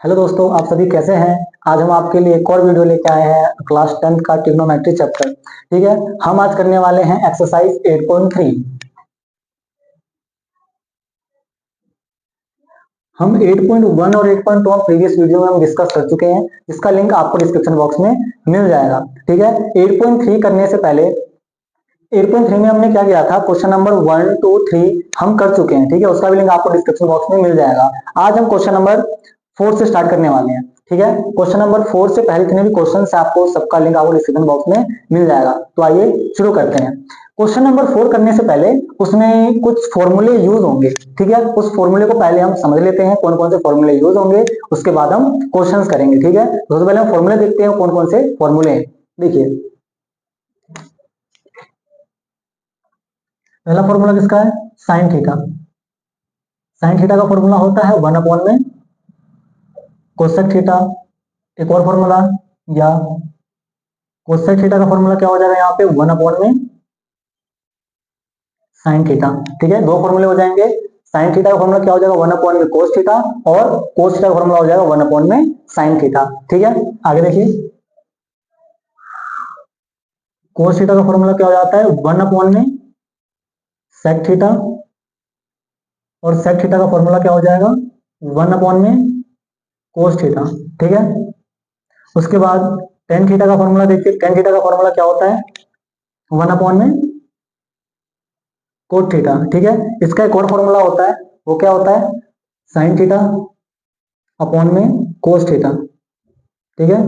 Hello दोस्तों, आप सभी कैसे हैं। आज हम आपके लिए एक और वीडियो लेके आए हैं क्लास 10th का ट्रिग्नोमेट्री चैप्टर। ठीक है, हम आज करने वाले हैं एक्सरसाइज 8.3। हम 8.1 और 8.2 प्रीवियस वीडियो में हम डिस्कस कर चुके हैं, जिसका लिंक आपको डिस्क्रिप्शन बॉक्स में मिल जाएगा। ठीक है, 8.3 करने से पहले 8.3 में हमने क्या किया था, क्वेश्चन नंबर 1, 2, 3 हम कर चुके हैं। ठीक है, उसका भी लिंक आपको डिस्क्रिप्शन बॉक्स में मिल जाएगा। आज हम क्वेश्चन नंबर 4 से स्टार्ट करने वाले हैं। ठीक है, क्वेश्चन नंबर 4 से पहले जितने भी क्वेश्चन है आपको सबका लिंक आपको डिस्क्रिप्शन बॉक्स में मिल जाएगा। तो आइए शुरू करते हैं। क्वेश्चन नंबर 4 करने से पहले उसमें कुछ फॉर्मूले यूज होंगे। ठीक है, उस फॉर्मूले को पहले हम समझ लेते हैं, कौन कौन से फॉर्मूले यूज होंगे, उसके बाद हम क्वेश्चंस करेंगे। ठीक है, सबसे पहले हम फॉर्मूले देखते हैं कौन कौन से फॉर्मूले हैं। देखिए, पहला फॉर्मूला किसका है, साइन थीटा। साइन थीटा का फॉर्मूला होता है 1 अपॉन में कोसेक थीटा। एक और फॉर्मूला, या कोसेक थीटा का फॉर्मूला क्या हो जाएगा यहाँ पे, 1 अपॉन में साइन थीटा। ठीक है, दो फॉर्मूले हो जाएंगे। साइन थीटा का फॉर्मूला क्या हो जाएगा, 1 अपॉन में कोस थीटा, और कोस थीटा का फॉर्मूला हो जाएगा 1 अपॉन में साइन थीटा। ठीक है, आगे देखिए, कोस थीटा का फॉर्मूला क्या हो जाता है, 1 अपॉन में सेक थीटा, और सेक थीटा का फॉर्मूला क्या हो जाएगा, 1 अपॉन में कोस थीटा। ठीक है, उसके बाद टेन थीटा का फॉर्मूला देखिए। टेन थीटा का फॉर्मूला क्या होता है, 1 अपॉन में कोट थीटा। ठीक है, इसका एक और फॉर्मूला होता है, वो क्या होता है, साइन थीटा अपॉन में कोस थीटा। ठीक है,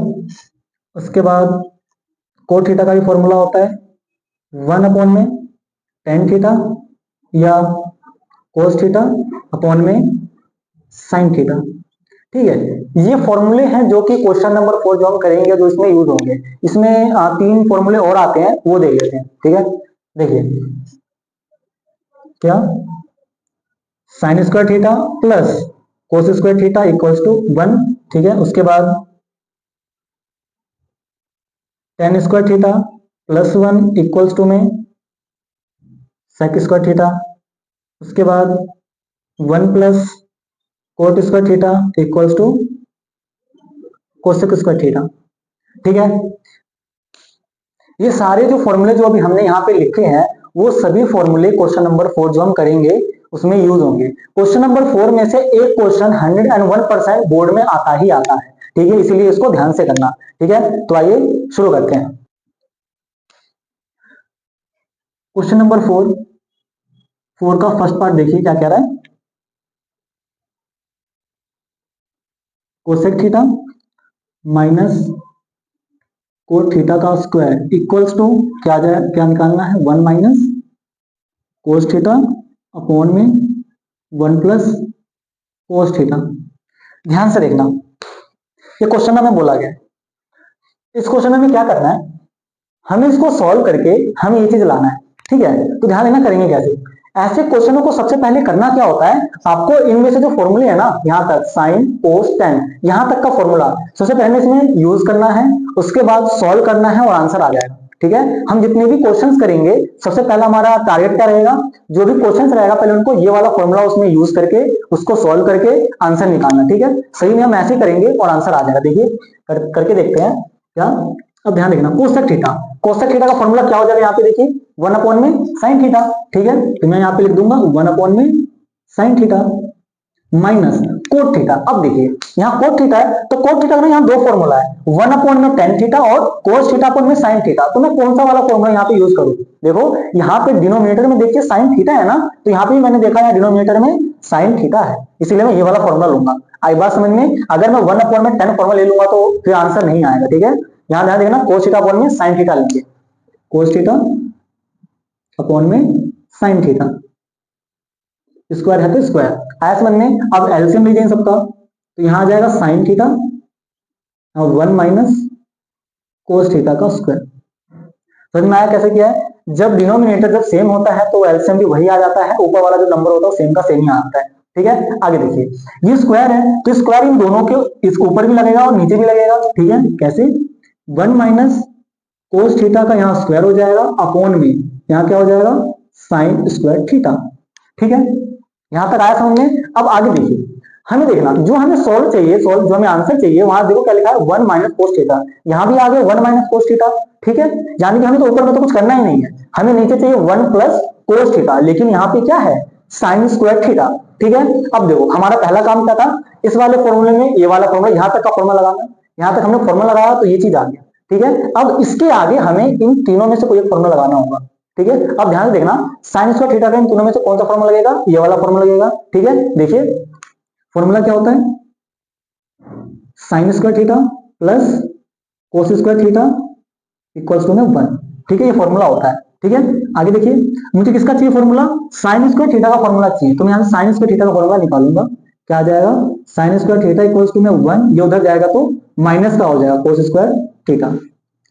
उसके बाद कोट थीटा का भी फॉर्मूला होता है 1 अपॉन में टेन थीटा, या कोस थीटा अपॉन में साइन थीटा। ठीक है, ये फॉर्मूले हैं जो कि क्वेश्चन नंबर 4 जो हम करेंगे, जो इसमें यूज होंगे। इसमें तीन फॉर्मूले और आते हैं, वो देख लेते हैं। ठीक है, देखिए, क्या, sine square theta plus cos square theta equals to 1। ठीक है, उसके बाद tan square theta plus 1 equals to में सेक स्क्वायर थीटा। उसके बाद 1 plus cot square theta equals to cosec square theta. ठीक है, ये सारे जो फॉर्मूले जो अभी हमने यहाँ पे लिखे हैं, वो सभी फॉर्मूले क्वेश्चन नंबर 4 जो हम करेंगे उसमें यूज होंगे। क्वेश्चन नंबर 4 में से एक क्वेश्चन 101% बोर्ड में आता ही आता है। ठीक है, इसीलिए इसको ध्यान से करना। ठीक है, तो आइए शुरू करते हैं। क्वेश्चन नंबर 4 का फर्स्ट पार्ट देखिए क्या कह रहा है, cosec theta minus cot theta का स्क्वायर इक्वल्स टू क्या निकालना है, 1 माइनस कोस थीटा अपॉन में 1 प्लस कोस थीटा। ध्यान से देखना, ये क्वेश्चन में बोला गया, इस क्वेश्चन में क्या करना है, हमें इसको सॉल्व करके हमें ये चीज लाना है। ठीक है, तो ध्यान देना करेंगे कैसे। ऐसे क्वेश्चनों को सबसे पहले करना क्या होता है, आपको इनमें से जो फॉर्मूले है ना, यहां तक साइन कोस टेन यहां तक का फॉर्मूला सबसे पहले इसमें यूज करना है, उसके बाद सॉल्व करना है और आंसर आ जाएगा। ठीक है, हम जितने भी क्वेश्चंस करेंगे सबसे पहला हमारा टारगेट क्या रहेगा, जो भी क्वेश्चंस रहेगा पहले उनको ये वाला फॉर्मूला उसमें यूज करके उसको सॉल्व करके आंसर निकालना। ठीक है, सही में हम ऐसे करेंगे और आंसर आ जाएगा। देखिए, करके देखते हैं क्या। अब ध्यान देखना, कोसेक थीटा, कोसेक थीटा का फॉर्मूला क्या हो जाएगा यहाँ पे देखिए, 1 अपॉन में साइन थीटा। ठीक है, तो मैं यहाँ पे लिख दूंगा 1 अपॉन में sign theta minus cot theta. अब देखिए, यहाँ कोट थीटा है तो कोट थीटा का यहाँ दो फॉर्मूला है, 1 अपॉन में टेन थीटा और कोस थीटा अपॉन में साइन थीटा। तो मैं कौन सा वाला फॉर्मूला यहाँ पे यूज करूँ, देखो यहाँ पे डिनोमिनेटर में देखिए साइन थीटा है ना, तो यहाँ पे मैंने देखा है डिनोमिनेटर में साइन थीटा है, इसीलिए मैं ये वाला फॉर्मूला लूंगा। आई बात समझ में, अगर मैं 1 अपॉन में 10 फॉर्मूला ले लूंगा तो फिर आंसर नहीं आएगा। ठीक है, यहाँ ध्यान देखना, कोस थीटा अपॉन में साइन थीटा लेंगे, कोस थीटा अपॉन में साइन थीटा, स्क्वायर है तो स्क्वायर आया समझ में। अब एलसीएम लीजिए सबका, तो यहां आ जाएगा साइन थीटा और 1 माइनस कोस थीटा का स्क्वायर। समझ में आया कैसे किया है, जब डिनोमिनेटर जब सेम होता है तो एलसीएम भी वही आ जाता है, ऊपर वाला जो नंबर होता है सेम का सेम ही आता है। ठीक है, आगे देखिए, ये स्क्वायर है तो स्क्वायर इन दोनों के इसके ऊपर भी लगेगा और नीचे भी लगेगा। ठीक है, कैसे, 1 माइनस कोस थीटा का यहाँ स्क्वायर हो जाएगा अपॉन में यहाँ क्या हो जाएगा, साइन स्क्वायर थीटा। ठीक है, यहां तक आया समझ में। अब आगे देखिए, हमें देखना जो हमें सोल्व चाहिए, सोल्व जो हमें आंसर चाहिए, वहां देखो क्या लिखा है 1 माइनस कोस थीटा, यहाँ भी आ गया 1 माइनस कोस थीटा, ठीक है। यानी कि हमें तो ऊपर में तो कुछ करना ही नहीं है, हमें नीचे चाहिए 1 प्लस कोस थीटा, लेकिन यहाँ पे क्या है साइन स्क्वायर थीटा, ठीक है। अब देखो हमारा पहला काम क्या था, इस वाले फॉर्मूले में ये वाला फॉर्मूला, यहाँ तक का फॉर्मूला लगाना, यहाँ तक हमने फॉर्मूला लगाया तो ये चीज आ गया, ठीक है। अब इसके आगे हमें इन तीनों में से कोई एक फॉर्मूला लगाना होगा, ठीक है। अब ध्यान से देखना साइन स्क्वायर थीटा का इन तीनों में से कौन सा फॉर्मूला लगेगा, ये वाला फॉर्मूला लगेगा, ठीक है। देखिए फॉर्मूला क्या होता है, sine square theta plus cos square theta equals to में 1, ठीक है, ये फॉर्मूला होता है, ठीक है। आगे देखिए मुझे किसका चाहिए फॉर्मूला, साइन स्क्वायर थीटा का फॉर्मूला चाहिए, तो मैं यहाँ साइन स्क्वायर थीटा का फॉर्मूला निकालूंगा, क्या आ जाएगा sine square theta equals to में 1, ये उधर जाएगा तो माइनस का हो जाएगा कोस स्क्वायर थीटा।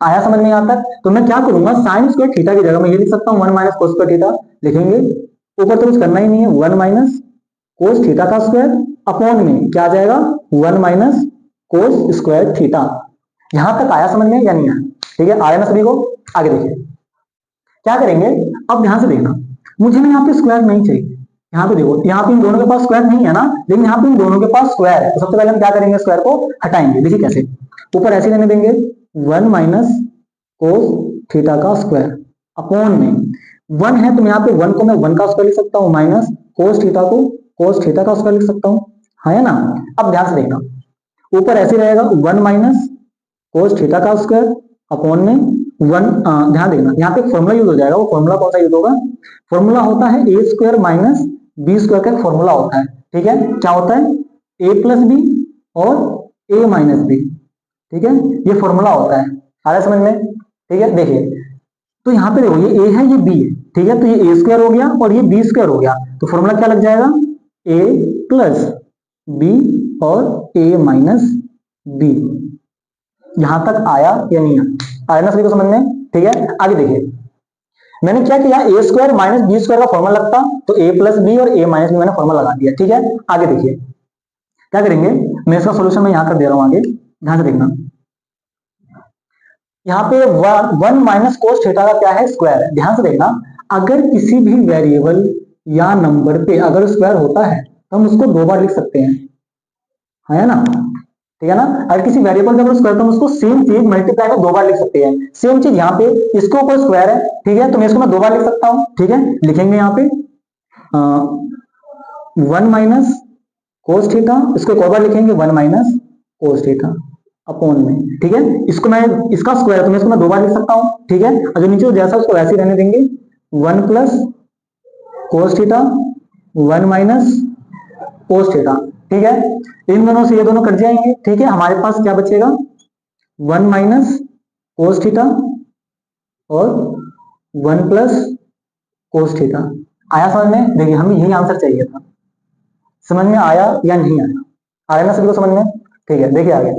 आया समझ में यहाँ तक, तो मैं क्या करूंगा साइन स्क्वायर थीटा की जगह मैं ये लिख सकता हूँ 1 माइनस कोस स्क्वायर थीटा, लिखेंगे ऊपर तो कुछ करना ही नहीं है, 1 माइनस कोस थीटा का स्क्वायर अपॉन में क्या आ जाएगा 1 माइनस कोस स्क्वायर थीटा। यहां तक आया समझ में या नहीं आया, ठीक है, आया ना सभी को। आगे देखिए क्या करेंगे, अब ध्यान से देखना मुझे ना यहाँ पे स्क्वायर नहीं चाहिए, यहाँ पे देखो यहाँ पे इन दोनों के पास स्क्वायर नहीं है ना, लेकिन यहाँ पे इन दोनों के पास स्क्वायर है, तो सबसे पहले हम क्या करेंगे स्क्वायर को हटाएंगे, देखिए कैसे, ऊपर ऐसे रहने देंगे 1 माइनस कोस थीटा का स्क्वायर अपॉन में 1 है तो यहाँ पे 1 को मैं 1 का स्क्वायर लिख सकता हूँ, माइनस कोस थीटा को कोस थीटा का स्क्वायर लिख सकता हूँ, है ना। अब ध्यान से देखना ऊपर ऐसे रहेगा 1 माइनस कोस थीटा का स्क्वायर अपॉन में 1, ध्यान देखना यहाँ पे फॉर्मूला यूज हो जाएगा, वो फॉर्मूला कौन सा यूज होगा, फॉर्मूला होता है ए स्क्वायर माइनस बी स्क्वायर का एक फॉर्मूला होता है, ठीक है। क्या होता है ए प्लस बी और ए माइनस बी, ठीक है, ये फॉर्मूला होता है, आ रहा है समझ में, ठीक है। देखिए तो यहाँ पे देखो ये ए है ये बी है, ठीक है, तो ये ए स्क्वायर हो गया और ये बी स्क्वायर हो गया, तो फॉर्मूला क्या लग जाएगा ए प्लस बी और ए माइनस बी। यहां तक आया या नहीं आया ना सभी को समझ में, ठीक है। आगे देखिए मैंने क्या किया ए स्क्वायर माइनस बी स्क्वायर का फॉर्मूला लगता तो ए प्लस बी और ए माइनस बी मैंने फॉर्मूला लगा दिया, ठीक है। आगे देखिए क्या करेंगे, मैं इसका सोल्यूशन मैं यहां कर दे रहा हूं, आगे ध्यान से देखना यहाँ पे 1 माइनस कोस थीटा का क्या है स्क्वायर है, ध्यान से देखना अगर किसी भी वेरिएबल या नंबर पे अगर स्क्वायर होता है तो हम उसको 2 बार लिख सकते हैं, है ना, ठीक है ना। अगर किसी वेरिएबल का स्क्वायर तो हम उसको सेम चीज मल्टीप्लाई में 2 बार लिख सकते हैं, सेम चीज यहाँ पे इसके ऊपर स्क्वायर है, ठीक है, तो मैं इसको मैं 2 बार लिख सकता हूँ, ठीक है। लिखेंगे यहाँ पे 1 माइनस कोस थीटा, इसको एक और बार लिखेंगे 1 माइनस कोस थीटा अपॉन में, ठीक है। इसको मैं इसका स्क्वायर तो मैं इसको मैं 2 बार लिख सकता हूँ, ठीक है। और जो नीचे जैसा उसको वैसे ही रहने देंगे 1 plus cos theta 1 minus cos theta, ठीक है। इन दोनों से ये दोनों कट जाएंगे, ठीक है, हमारे पास क्या बचेगा 1 माइनस कोस थीटा और 1 प्लस कोस थीटा। आया समझ में, देखिए हमें यही आंसर चाहिए था, समझ में आया या नहीं आया, आया ना सभी को समझ में, ठीक है। देखिए आगे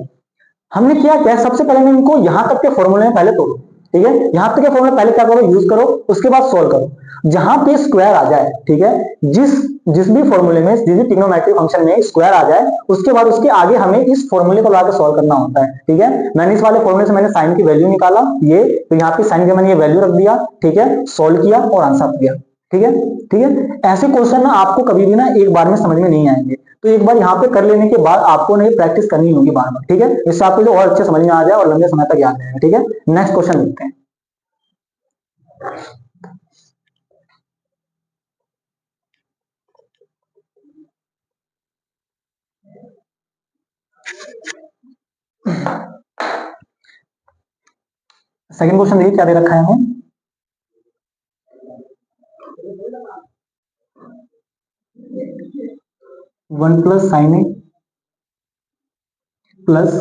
हमने क्या किया, सबसे पहले मैं इनको यहां तक के फॉर्मूले में पहले तोड़ो, ठीक है, यहां तक के फॉर्मूले पहले क्या करो यूज करो, उसके बाद सोल्व करो, जहां पे स्क्वायर आ जाए, ठीक है, जिस जिस भी फॉर्मूले में जिस भी ट्रिग्नोमेट्रिक फंक्शन में स्क्वायर आ जाए उसके बाद उसके आगे हमें इस फॉर्मूले को लाकर सॉल्व करना होता है, ठीक है। मैंने इस वाले फॉर्मूले से मैंने साइन की वैल्यू निकाला, ये तो यहाँ पे साइन की मैंने ये वैल्यू रख दिया, ठीक है, सोल्व किया और आंसर दिया, ठीक है, ठीक है। ऐसे क्वेश्चन ना आपको कभी भी ना एक बार में समझ में नहीं आएंगे, तो एक बार यहाँ पे कर लेने के बाद आपको नहीं प्रैक्टिस करनी होगी बार बार, ठीक है, इससे आपको जो और अच्छे समझ में आ जाए और लंबे समय तक याद रहेगा, ठीक है। नेक्स्ट क्वेश्चन देखते हैं। सेकंड क्वेश्चन देखिए क्या दे रखा है हमें, one plus sine A plus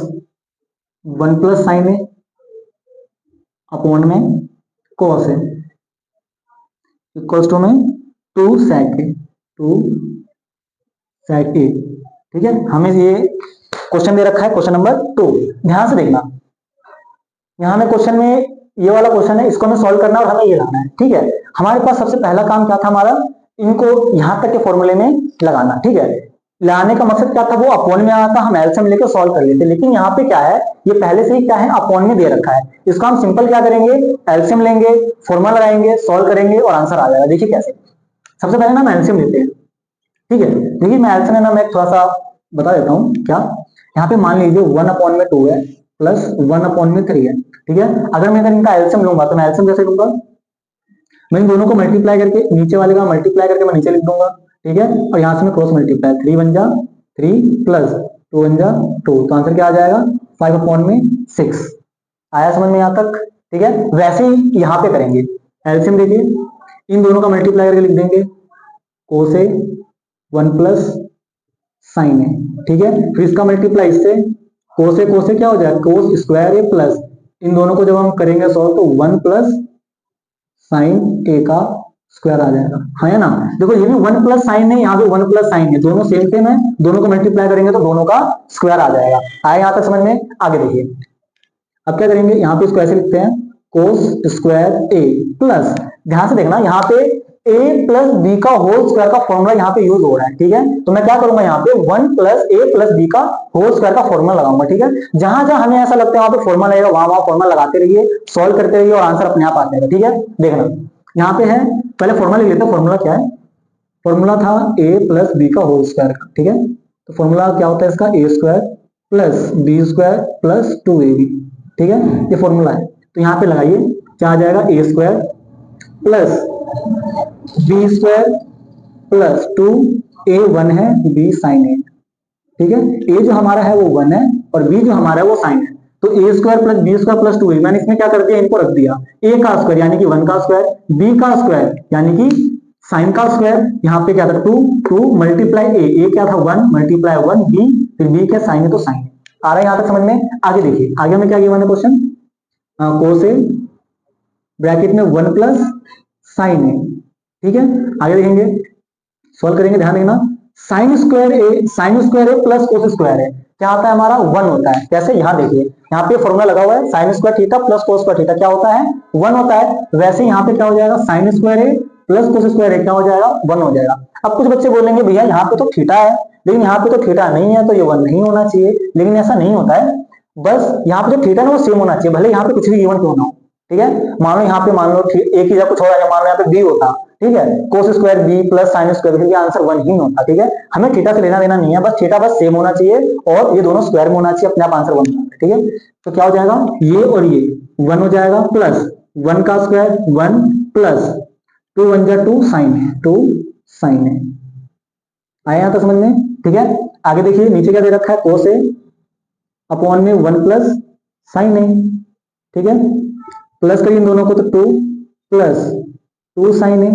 1 plus sine A upon में कॉस ए इक्वल्स टू में 2 सेक ए, 2 सेक ए, ठीक है। हमें ये क्वेश्चन दे रखा है क्वेश्चन नंबर 2, ध्यान से देखना यहाँ में क्वेश्चन में ये वाला क्वेश्चन है, इसको हमें सॉल्व करना है और हमें ये लाना है, ठीक है। हमारे पास सबसे पहला काम क्या था हमारा, इनको यहां तक के फॉर्मूले में लगाना, ठीक है। लाने का मकसद क्या था, वो अपॉन में आया था, हम एलसीएम लेकर सॉल्व कर लेते, लेकिन यहाँ पे क्या है ये पहले से ही क्या है अपॉन में दे रखा है, इसको हम सिंपल क्या करेंगे एलसीएम लेंगे, फॉर्मूला लगाएंगे, सॉल्व करेंगे और आंसर आ जाएगा। देखिए कैसे, सबसे पहले ना हम एलसीएम लेते हैं, ठीक है। देखिए मैं एलसीएम ना मैं थोड़ा सा बता देता हूँ क्या। यहाँ पे मान लीजिए 1/2 है प्लस 1/3 है, ठीक है। अगर मैं इनका एलसीएम लूंगा तो मैं एलसीएम कैसे लूंगा, मैं इन दोनों को मल्टीप्लाई करके नीचे वाले का मल्टीप्लाई करके मैं नीचे लिख दूंगा, ठीक है। और यहाँ से मैं क्रॉस मल्टीप्लाई, 3 1 जा 3 प्लस 2 1 जा 2, तो आंसर क्या आ जाएगा 5/6। आया समझ में यहाँ तक, ठीक है। वैसे ही यहाँ पे करेंगे, एलसीएम देखिए, इन दोनों का मल्टीप्लाई करके लिख देंगे कोस ए 1 प्लस साइन ए, ठीक है। फिर इसका मल्टीप्लाई इससे, कोस ए क्या हो जाएगा कोस स्क्वायर ए प्लस, इन दोनों को जब हम करेंगे सॉल्व तो 1 प्लस साइन ए का स्क्वायर आ जाएगा, हाँ है ना। देखो ये भी 1 प्लस साइन है, यहाँ भी 1 प्लस साइन है, दोनों सेम सेम है, दोनों को मल्टीप्लाई करेंगे तो दोनों का स्क्वायर आ जाएगा। आया यहाँ तक समझ में, आगे देखिए। अब क्या करेंगे, यहाँ पे इसको ऐसे लिखते हैं कोस स्क्वायर ए प्लस, ध्यान से देखना यहाँ पे a प्लस बी का होल स्क्वायर का फॉर्मूला यहाँ पे यूज हो रहा है, ठीक है। तो मैं क्या करूंगा यहाँ पे 1 प्लस ए प्लस बी का होल स्क्वायर का फॉर्मूला लगाऊंगा, ठीक है। जहां जहां हमें ऐसा लगता है वहां पे फॉर्मूला लगेगा, वहां वहां फॉर्मूला लगाते रहिए, सॉल्व करते रहिए और आंसर अपने आप आ जाएगा, ठीक है। देखना यहाँ पे है, पहले फॉर्मूला लिख लेते हैं। फॉर्मूला क्या है, फॉर्मूला था a प्लस बी का होल स्क्वायर का, ठीक है। तो फॉर्मूला क्या होता है इसका, A square plus B square plus 2ab, ठीक है, ये फॉर्मूला है। तो यहाँ पे लगाइए, क्या आ जाएगा A square plus B square plus 2a 1 है बी साइन ए, ठीक है। ए जो हमारा है वो 1 है और बी जो हमारा है वो साइन है, तो A square plus B square plus 2a, मैंने इसमें क्या कर दिया, इनको रख दिया ए का स्क्वायर यानी कि 1 का स्क्वायर, बी का स्क्वायर यानी कि साइन का स्क्वायर, यहाँ पे क्या था 2 2 मल्टीप्लाई ए क्या था 1 मल्टीप्लाई 1 बी, फिर बी क्या साइन है तो साइन। आ रहा है यहाँ तक समझ में, आगे देखिए, आगे में क्या गिवन है क्वेश्चन, कोस ए ब्रैकेट में 1 प्लस साइन ए, ठीक है। आगे देखेंगे, सॉल्व करेंगे, ध्यान देना, साइन स्क्वायर ए प्लस कोस स्क्वायर ए क्या आता है हमारा 1 होता है। कैसे, यहाँ देखिए, यहाँ पे फॉर्मूला लगा हुआ है sine square theta plus cos square theta क्या होता है 1 होता है। वैसे यहाँ पे क्या हो जाएगा साइन स्क्वायर ए प्लस कोस स्क्वायर ए क्या हो जाएगा 1 हो जाएगा। अब कुछ बच्चे बोलेंगे भैया यहाँ पे तो थीटा है, लेकिन यहाँ पे तो थीटा नहीं है तो ये 1 नहीं होना चाहिए, लेकिन ऐसा नहीं होता है। बस यहाँ पे जो थीटा है वो सेम होना चाहिए, भले यहाँ पे कुछ भी गिवन क्यों ना हो, ठीक है। मान लो यहाँ पे मान लो एक ही जगह कुछ हो रहा है, मान लो यहाँ पे बी होता, ठीक है, cos square B plus sine square B, answer 1 ही होता, ठीक है। हमें थीटा से लेना देना नहीं है, बस थीटा बस सेम होना चाहिए और ये दोनों स्क्वायर में होना चाहिए, अपने आप आंसर 1 होता है, ठीक है। तो क्या हो जाएगा, ये और ये 1 हो जाएगा प्लस 1 का स्क्वायर 1 प्लस 2 1 जा 2 साइन है 2 साइन है। आया यहाँ तो समझ में, ठीक है। आगे देखिए नीचे क्या दे रखा है, कोस ए अपॉन में 1 प्लस साइन है, ठीक है। प्लस करिए इन दोनों को तो 2 प्लस 2 साइन है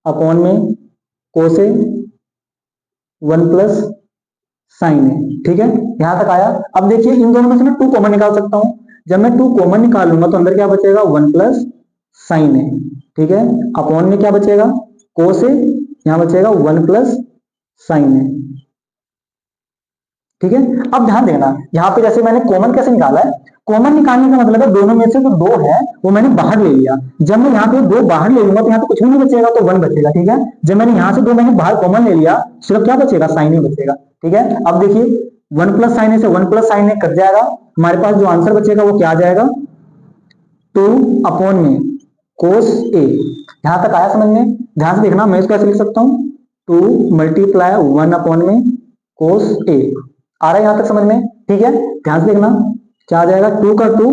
अपॉन में कोस ए 1 प्लस साइन है, ठीक है। यहां तक आया। अब देखिए इन दोनों में से मैं 2 कॉमन निकाल सकता हूं, जब मैं 2 कॉमन निकालूंगा तो अंदर क्या बचेगा 1 प्लस साइन है, ठीक है। अपॉन में क्या बचेगा कोस ए, यहां बचेगा 1 प्लस साइन है, ठीक है। अब ध्यान देना यहाँ पे जैसे मैंने कॉमन कैसे निकाला है, कॉमन निकालने का मतलब है दोनों में से जो 2 है वो मैंने बाहर ले लिया, जब मैं यहाँ पे 2 बाहर ले लूंगा तो यहाँ पे कुछ भी नहीं बचेगा तो 1 बचेगा, ठीक है। जब मैंने यहाँ से 2 मैंने बाहर कॉमन ले लिया, सिर्फ क्या बचेगा साइन ही बचेगा, ठीक है। अब देखिए 1 प्लस साइन से 1 प्लस साइन कट जाएगा, हमारे पास जो आंसर बचेगा वो क्या आ जाएगा 2 अपॉन में कोस ए। यहां तक आया समझ में, ध्यान से देखना, मैं इसको ऐसे लिख सकता हूँ 2 मल्टीप्लाई 1 अपॉन में कोस ए। आ रहा है यहां तक समझ में, ठीक है। ध्यान से देखना क्या आ जाएगा 2 का 2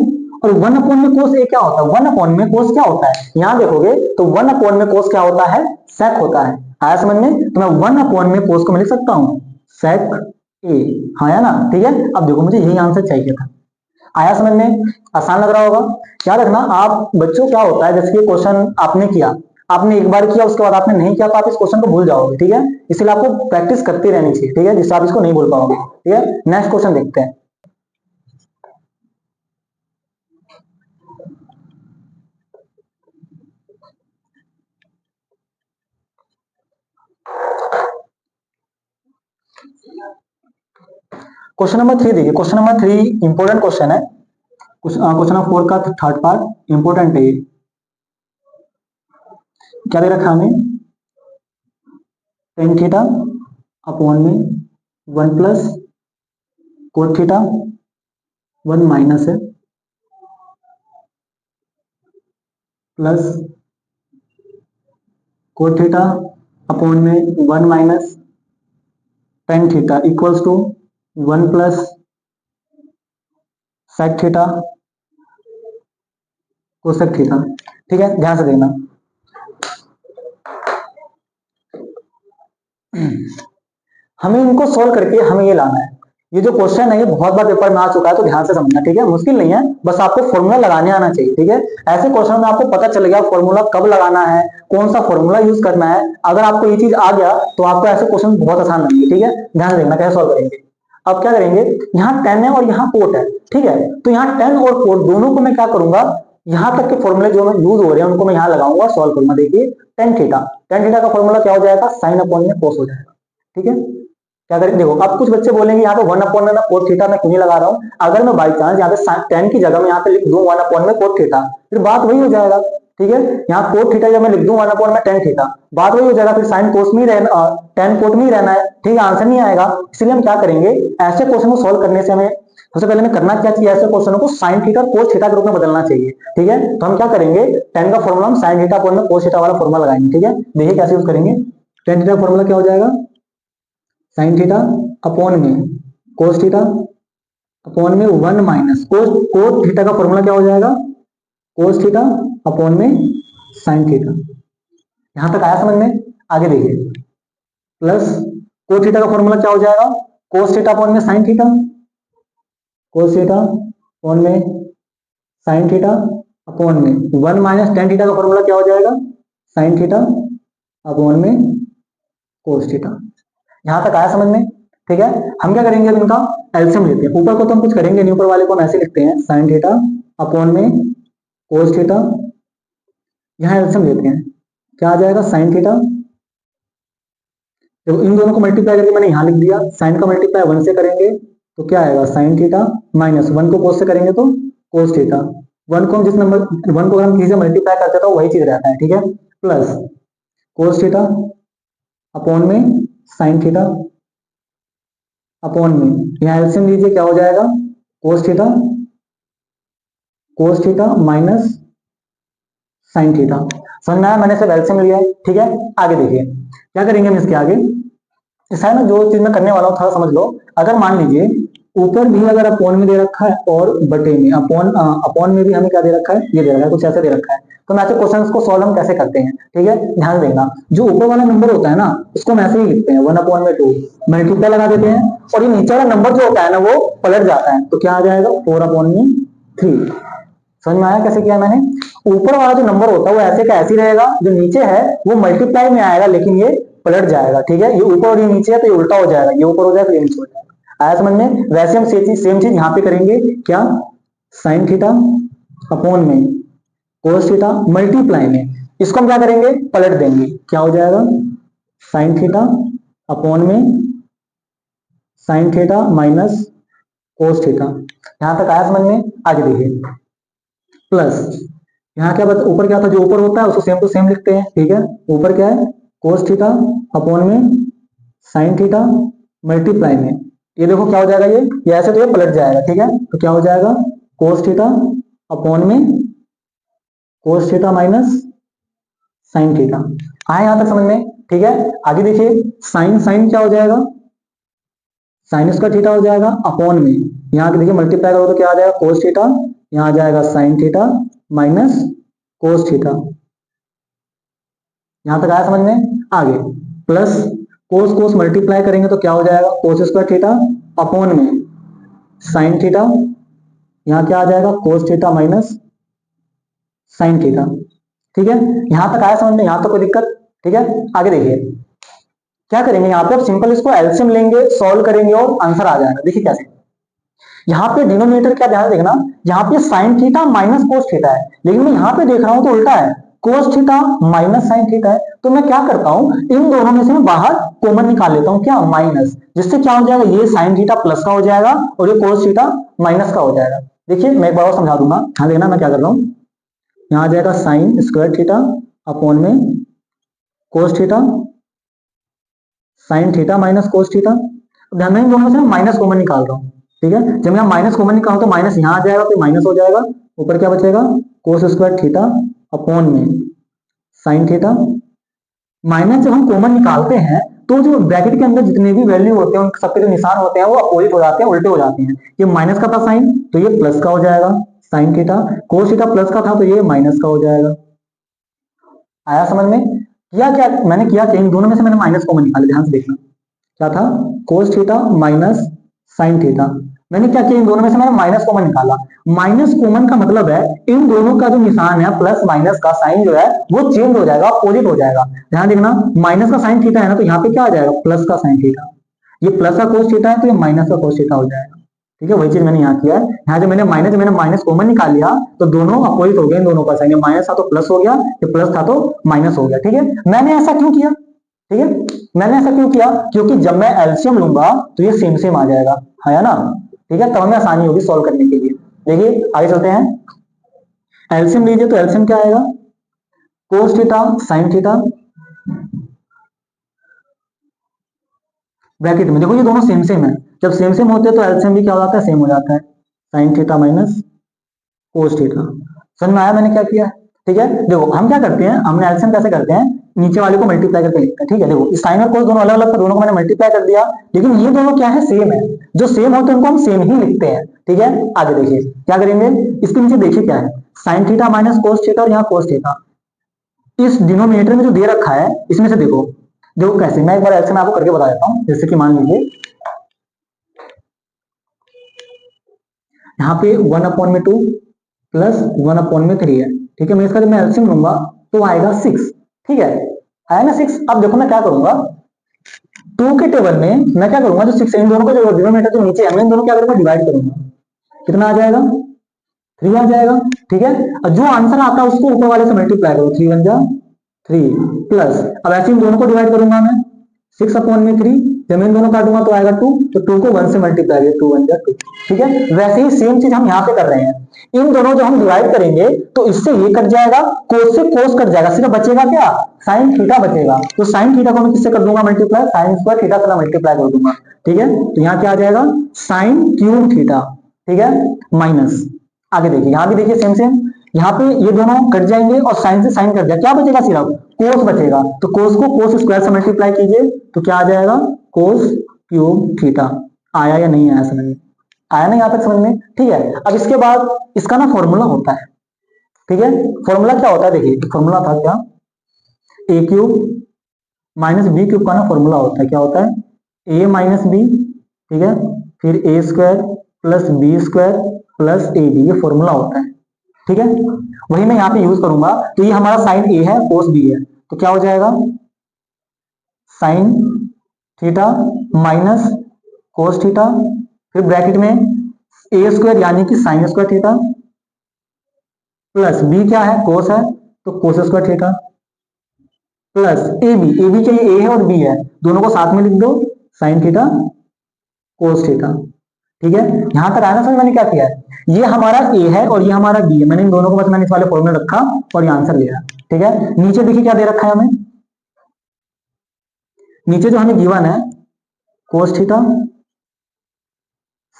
और 1 अपॉन में कोस ए क्या होता है, 1 अपॉन में कोस क्या होता है, यहां देखोगे तो 1 अपॉन में कोस क्या होता है सेक होता है। आया समझ में, तो मैं 1 अपॉन में कोस को मैं लिख सकता हूं सेक ए, हाँ या ना, ठीक है। अब देखो मुझे यही आंसर चाहिए था। आया समझ में, आसान लग रहा होगा। क्या रखना आप बच्चों, क्या होता है जैसे कि क्वेश्चन आपने किया, आपने एक बार किया उसके बाद आपने नहीं किया तो आप इस क्वेश्चन को भूल जाओगे, ठीक है। इसलिए आपको प्रैक्टिस करती रहनी चाहिए, ठीक है, जिससे आप इसको नहीं भूल पाओगे, ठीक है। नेक्स्ट क्वेश्चन देखते हैं। क्वेश्चन नंबर 3 देखिए, क्वेश्चन नंबर 3 इंपोर्टेंट क्वेश्चन है, क्वेश्चन नंबर 4 का थर्ड पार्ट इंपोर्टेंट है। क्या दे रखा हमें टेन थीटा अपॉन में 1 प्लस कोट थीटा 1 माइनस है प्लस कोट थीटा अपॉन में 1 minus tan theta equals to 1 plus sec theta cosec theta. ठीक है, ध्यान से देखना। हमें इनको सोल्व करके हमें ये लाना है। ये जो क्वेश्चन है ये बहुत बार पेपर में आ चुका है, तो ध्यान से समझना। ठीक है, मुश्किल नहीं है, बस आपको फॉर्मूला लगाने आना चाहिए। ठीक है, ऐसे क्वेश्चन में आपको पता चल गया फॉर्मूला कब लगाना है, कौन सा फॉर्मूला यूज करना है। अगर आपको ये चीज आ गया तो आपको ऐसे क्वेश्चन बहुत आसान लगेंगे। ठीक है, ध्यान से देखना कैसे सॉल्व करेंगे। अब क्या करेंगे, यहाँ 10 है और यहाँ कोट है। ठीक है, तो यहाँ 10 और कोट दोनों को मैं क्या करूंगा, यहाँ तक के फॉर्मूले जो मैं यूज हो रहे हैं उनको मैं यहाँ लगाऊंगा, सॉल्व करूंगा। देखिए टेन थीटा का फॉर्मूला क्या हो जाएगा, साइन अपॉन में कोस हो जाएगा। ठीक है, क्या करें, देखो अब कुछ बच्चे बोलेंगे यहाँ पे 1 अपॉन में मैं कोट थीटा में क्यों नहीं लगा रहा हूँ। अगर मैं बाई चांस यहाँ पे 10 की जगह में यहाँ पे लिख दूं 1 अपॉन में कोट थीटा, फिर बात वही हो जाएगा। ठीक है, यहाँ कोट थीटा जब मैं लिख दूं 1 अपॉन में टेन थीटा, बात वही हो जाएगा, फिर साइन कोस में ही रहना, टेन कोट में ही रहना है। ठीक है, आंसर नहीं आएगा। इसलिए हम क्या करेंगे, ऐसे क्वेश्चन को सोल्व करने से हमें सबसे पहले हमें करना क्या चाहिए, ऐसे क्वेश्चनों को साइन थीटा कोस थीटा के रूप में बदलना चाहिए। ठीक है, तो हम क्या करेंगे, टेन का फॉर्मूला हम साइन थीटा अपॉन में कोस थीटा वाला फॉर्मूला लगाएंगे। ठीक है, देखिए कैसे यूज करेंगे। टेन थीटा फॉर्मूला क्या हो जाएगा, साइन थीटा अपॉन में कोस थीटा अपॉन में 1 माइनस कोस थीटा का फॉर्मूला क्या हो जाएगा, कोस थीटा अपॉन में साइन थीटा। यहां तक आया समझ में, आगे देखिए। प्लस कोस थीटा का फॉर्मूला क्या हो जाएगा, कोस थीटा अपॉन में sine theta, cos theta upon में साइन थीटा अपॉन में 1 माइनस टेन थीटा का फॉर्मूला क्या हो जाएगा, साइन थीटा अपॉन में कोस थीटा। यहां तक आया समझ में। ठीक है, हम क्या करेंगे, अब इनका एलसीएम लेते हैं। ऊपर को तो हम कुछ करेंगे नहीं, ऊपर वाले को हम ऐसे लिखते हैं, साइन थीटा अपॉन में कोस थीटा। यहां एलसीएम लेते हैं, क्या आ जाएगा, साइन थीटा। देखो इन दोनों को मल्टीप्लाई करके मैंने यहां लिख दिया, साइन का मल्टीप्लाई 1 से करेंगे तो क्या आएगा, साइन थीटा माइनस 1 को कोस से करेंगे तो कोस थीटा। 1 को हम जिस नंबर 1 को हम किसी से मल्टीप्लाई करते तो वही चीज रहता है। ठीक है, प्लस कोस थीटा अपॉन में साइन थीटा अपॉन में, यहाँ एलसीएम लीजिए, क्या हो जाएगा, cos theta minus sine theta. समझ में आया, मैंने सिर्फ एलसीएम लिया है। ठीक है, आगे देखिए क्या करेंगे हम इसके आगे। ऐसा है ना, जो चीज मैं करने वाला हूँ थोड़ा समझ लो। अगर मान लीजिए ऊपर भी अगर अपॉन में दे रखा है और बटे में अपॉन में भी हमें क्या दे रखा है, ये दे रखा है, कुछ ऐसे दे रखा है, तो मैं क्वेश्चन को सॉल्व हम कैसे करते हैं। ठीक है, ध्यान देना, जो ऊपर वाला नंबर होता है ना उसको हम ऐसे ही लिखते हैं 1 अपॉन में 2, मल्टीप्लाई लगा देते हैं, और ये नीचे वाला नंबर जो होता है ना वो पलट जाता है, तो क्या आ जाएगा 4 अपॉन में 3। समझ में आया कैसे किया मैंने। ऊपर वाला जो नंबर होता है वो ऐसे का ऐसे रहेगा, जो नीचे है वो मल्टीप्लाई में आएगा लेकिन ये पलट जाएगा। ठीक है, ये ऊपर और ये नीचे है तो ये उल्टा हो जाएगा, ये ऊपर हो जाएगा तो ये नीचे हो जाएगा। आया समझ में। वैसे हम सेम चीज यहाँ पे करेंगे, क्या, साइन थीटा अपॉन में कोस थीटा मल्टीप्लाई में, इसको हम क्या करेंगे, पलट देंगे, क्या हो जाएगा, साइन थीटा अपॉन में sign theta minus cos theta. यहां तक आया समझ में, आगे देखिए। प्लस यहाँ क्या बता, ऊपर क्या था, जो ऊपर होता है उसको सेम टू सेम लिखते हैं। ठीक है, ऊपर क्या है, कोस थीटा अपॉन में साइन थीटा मल्टीप्लाई में, ये देखो क्या हो जाएगा, ये ऐसे तो ये पलट जाएगा। ठीक है, तो क्या हो जाएगा, कोस थीटा अपॉन में cos theta minus sine theta. आए यहां तक समझ में। ठीक है, आगे देखिए, साइन साइन क्या हो जाएगा, साइन स्क्वायर थीटा हो जाएगा अपॉन में, यहाँ देखिए मल्टीप्लाई करो तो क्या आ जाएगा, कोस थीटा, यहाँ आ जाएगा sine theta minus cos theta. यहां तक आया समझ में, आगे प्लस कोस कोस मल्टीप्लाई करेंगे तो क्या हो जाएगा, कोस स्क्वायर थीटा अपॉन में साइन थीटा, यहाँ क्या आ जाएगा, cos theta minus sine theta. ठीक है, यहां तक आया समझ में, यहां तक कोई दिक्कत। ठीक है, आगे देखिए क्या करेंगे, यहाँ पे आप सिंपल इसको एलसीएम लेंगे, सॉल्व करेंगे और आंसर आ जाएगा। देखिए कैसे, यहाँ पे डिनोमिनेटर क्या ध्यान देखना, यहाँ पे sign theta minus cos theta है, लेकिन मैं यहाँ पे देख रहा हूं तो उल्टा है, cos theta minus sine theta है। तो मैं क्या करता हूं, इन दोनों में से मैं बाहर कॉमन निकाल लेता हूं, क्या, माइनस, जिससे क्या हो जाएगा, ये साइन थीटा प्लस का हो जाएगा और ये कोस थीटा माइनस का हो जाएगा। देखिए मैं एक बार और समझा दूंगा, ध्यान देना मैं क्या कर रहा हूँ। यहाँ आ जाएगा साइन स्क्वायर थीटा अपॉन में cos theta sine theta minus cos theta. ध्यान दें दोनों से माइनस कॉमन निकाल रहा हूँ। ठीक है, जब मैं माइनस कॉमन निकालूं तो माइनस यहाँ आ जाएगा तो माइनस हो जाएगा, ऊपर क्या बचेगा, कोस स्क्वायर थीटा अपॉन में साइन थीटा। माइनस जब हम कॉमन निकालते हैं तो जो ब्रैकेट के अंदर जितने भी वैल्यू होते हैं उन सबके जो निशान होते हैं वो अपोजिट हो जाते हैं, उल्टे हो जाते हैं। ये माइनस का था साइन तो ये प्लस का हो जाएगा sine theta, cos theta plus का था तो ये माइनस का हो जाएगा। आया समझ में? किया क्या मैंने, किया क्या इन दोनों में से मैंने माइनस कॉमन निकाला, ध्यान से देखना क्या था, cos theta minus sine theta. मैंने क्या किया, इन दोनों में से मैंने माइनस कॉमन निकाला। माइनस कॉमन का मतलब है इन दोनों का जो निशान है प्लस माइनस का साइन जो है वो चेंज हो जाएगा, अपोजिट हो जाएगा। ध्यान देखना, माइनस का साइन थीटा है ना तो यहाँ पे क्या आ जाएगा, प्लस का साइन थीटा। ये प्लस का कोस थीटा है तो ये माइनस का कोस थीटा हो जाएगा। ठीक है, वही चीज मैंने यहाँ किया है। यहाँ जो मैंने माइनस कॉमन निकाल लिया तो दोनों अपोजिट हो गए, इन दोनों का साइन, माइनस था तो प्लस हो गया, ये प्लस था तो माइनस हो गया। ठीक है, मैंने ऐसा क्यों किया, ठीक है, मैंने ऐसा क्यों किया, क्योंकि जब मैं एलसीएम लूंगा तो ये सेम सेम आ जाएगा, है ना। ठीक है, तब हमें आसानी होगी सॉल्व करने के लिए। देखिए आगे चलते हैं, एलसीएम लीजिए तो एलसीएम क्या आएगा, cos theta sine theta, bracket में देखो ये दोनों सेम सेम है, जब सेम सेम होते हैं तो एलसीएम भी क्या हो जाता है, सेम हो जाता है, sign theta minus cos theta. समझ में आया मैंने क्या किया? ठीक है, देखो हम क्या करते हैं, हमने एलसीएम कैसे करते हैं, नीचे वाले को मल्टीप्लाई करके लिखते हैं। ठीक है, देखो साइन और कोस दोनों अलग अलग, दोनों को मैंने मल्टीप्लाई कर दिया, लेकिन ये दोनों क्या है, सेम है। जो सेम होते हैं उनको हम सेम ही लिखते हैं। ठीक है, आगे देखिए क्या करेंगे, इसके नीचे देखिए क्या है, sign theta minus cos theta और यहाँ कोस थीटा। इस डिनोमिनेटर में जो दे रखा है इसमें से देखो, देखो कैसे, मैं एक बार एलसीएम आपको करके बता देता हूँ। जैसे कि मान लीजिए यहाँ पे 1/2 प्लस 1/3 है। ठीक है, मैं इसका जब मैं एलसीएम लूंगा तो आएगा 6। ठीक है, आया ना 6। अब देखो मैं क्या करूंगा, 2 के टेबल में मैं क्या करूंगा, जो 6 इन दोनों को जो डिनोमिनेटर जो नीचे है मैं इन दोनों क्या करूंगा, डिवाइड करूंगा। कितना आ जाएगा, 3 आ जाएगा। ठीक है, और जो आंसर आता है उसको ऊपर वाले से मल्टीप्लाई करो, 3 1 जा 3 प्लस, अब ऐसे इन दोनों को डिवाइड करूंगा मैं, 6/3, जब मैं इन दोनों काटूंगा तो आएगा 2, तो 2 को 1 से मल्टीप्लाई करें, 2 1 जा 2। ठीक है, वैसे ही सेम चीज हम यहाँ पे कर रहे हैं, इन दोनों जो हम डिवाइड करेंगे तो इससे ये कट जाएगा, कोस से कोस कट जाएगा, सिर्फ बचेगा क्या, साइन थीटा बचेगा। तो साइन थीटा को मैं किससे कर दूंगा मल्टीप्लाई, साइन स्क्वायर थीटा से मल्टीप्लाई कर दूंगा। ठीक है, तो यहाँ क्या आ जाएगा, साइन क्यूब थीटा। ठीक है, माइनस, आगे देखिए यहाँ भी देखिए सेम सेम, यहाँ पे ये दोनों कट जाएंगे और साइन से साइन कट जाएगा, क्या बचेगा, सिर्फ कोस बचेगा। तो कोस को कोस स्क्वायर से मल्टीप्लाई कीजिए तो क्या आ जाएगा, कोस क्यूब थीटा। आया या नहीं आया समझ में, आया ना यहाँ तक समझ में? ठीक है, अब इसके बाद इसका ना फॉर्मूला होता है। ठीक है, फॉर्मूला क्या होता है, देखिए फॉर्मूला था क्या, ए क्यूब माइनस बी क्यूब का ना फॉर्मूला होता है, क्या होता है, ए माइनस बी, ठीक है, फिर A square plus B square plus A B, ये फॉर्मूला होता है। ठीक है, वही मैं यहाँ पे यूज करूंगा। तो ये हमारा साइन ए है, कोस बी है, तो क्या हो जाएगा, sine theta minus cos theta, फिर ब्रैकेट में ए स्क्वायर यानी कि sine square theta plus B क्या है, कोस है तो cos square theta plus A B क्या, ये ए है और बी है, दोनों को साथ में लिख दो, साइन थीटा कोस थीटा। ठीक है, यहां तक आया ना समझ, मैंने क्या किया है, ये हमारा ए है और ये हमारा बी है, मैंने इन दोनों को बस मैंने इस वाले फॉर्मूले रखा और ये आंसर लिया। ठीक है, नीचे देखिए क्या दे रखा है हमें, नीचे जो हमें गिवन है cos theta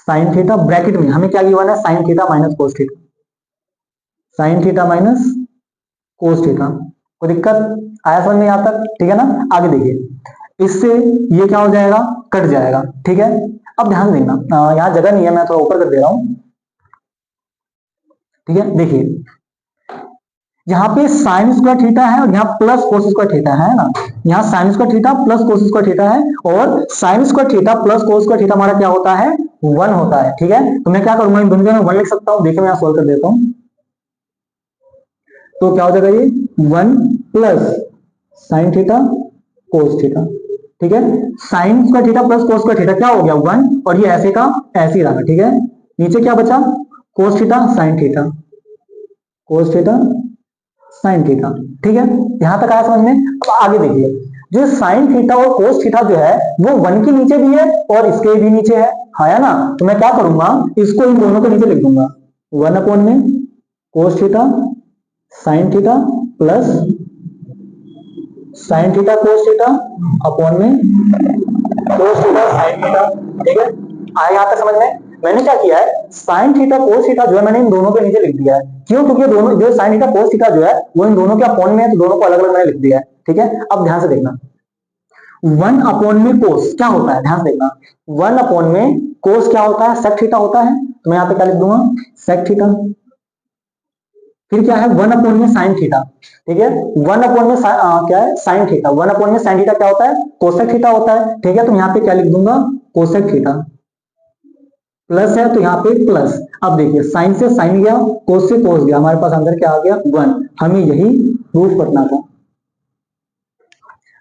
sine theta, bracket में हमें क्या गिवन है, sign theta minus cos theta, sign theta minus cos theta. कोई दिक्कत, आया समझ में यहां तक? ठीक है ना, आगे देखिए, इससे ये क्या हो जाएगा, कट जाएगा। ठीक है, अब ध्यान देना, यहां जगह नहीं है, मैं थोड़ा ऊपर कर दे रहा हूं। ठीक है, देखिए यहाँ पे साइन स्क्वायर थीटा है और यहाँ प्लस कोस स्क्वायर थीटा है ना, यहाँ sine square theta plus cos square theta है, और sign square theta plus cos square theta हमारा क्या होता है, 1 होता है। ठीक है, तो मैं क्या करूंगा, इन दोनों में 1 लिख सकता हूँ, देखिए मैं यहाँ सोल्व कर देता हूँ, तो क्या हो जाएगा, ये 1 plus sine theta cos theta. ठीक है, sine square theta plus cos square theta क्या हो गया, 1, और ये ऐसे का ऐसे ही रहा। ठीक है, नीचे क्या बचा, cos theta sine theta, cos theta sine theta. ठीक है, यहां तक आया समझ में? अब आगे देखिए, जो साइन थीटा और कोस थीटा जो है वो 1 के नीचे भी है और इसके भी नीचे है ना, तो मैं क्या करूंगा, इसको इन दोनों के नीचे लिख दूंगा, 1 में cos theta sine theta plus sine theta cos theta upon में कोस थीटा साइन थीटा। ठीक है, आया यहां तक समझ में? मैंने क्या किया है, साइन थीटा कोस थीटा जो है मैंने इन दोनों के नीचे लिख दिया है, क्यों, क्योंकि दोनों जो साइन थीटा कोस थीटा जो है वो इन दोनों के अपॉन में है, तो दोनों को अलग अलग मैंने लिख दिया है। ठीक है, अब ध्यान से देखना, 1 अपॉन में कोस क्या होता है, ध्यान से देखना, 1 अपॉन में कोस क्या होता है, सेक थीटा होता है। तो मैं यहाँ पे क्या लिख दूंगा, सेक थीटा। फिर क्या है, 1 अपॉन में साइन थीटा, ठीक है, 1 अपॉन में क्या है, साइन थीटा, 1 अपॉन में साइन थीटा क्या होता है, कोसेक थीटा होता है, ठीक है। तो यहाँ पे क्या लिख दूंगा, कोसेक थीटा, प्लस है तो यहाँ पे प्लस। अब देखिए साइन से साइन गया, कोस से कोस गया, हमारे पास अंदर क्या आ गया, 1। हमें यही प्रूफ करना था,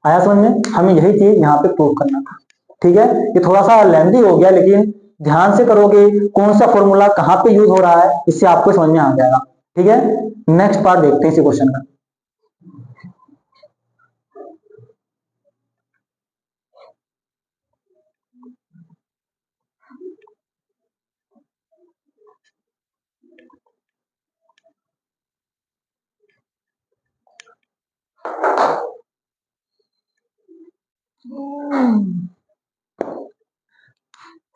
आया समझ में, हमें यही चीज यहाँ पे प्रूफ करना था, ठीक है। ये थोड़ा सा लेंथी हो गया, लेकिन ध्यान से करोगे, कौन सा फॉर्मूला कहाँ पे यूज हो रहा है, इससे आपको समझ में आ जाएगा, ठीक है। नेक्स्ट पार्ट देखते हैं इसी क्वेश्चन का।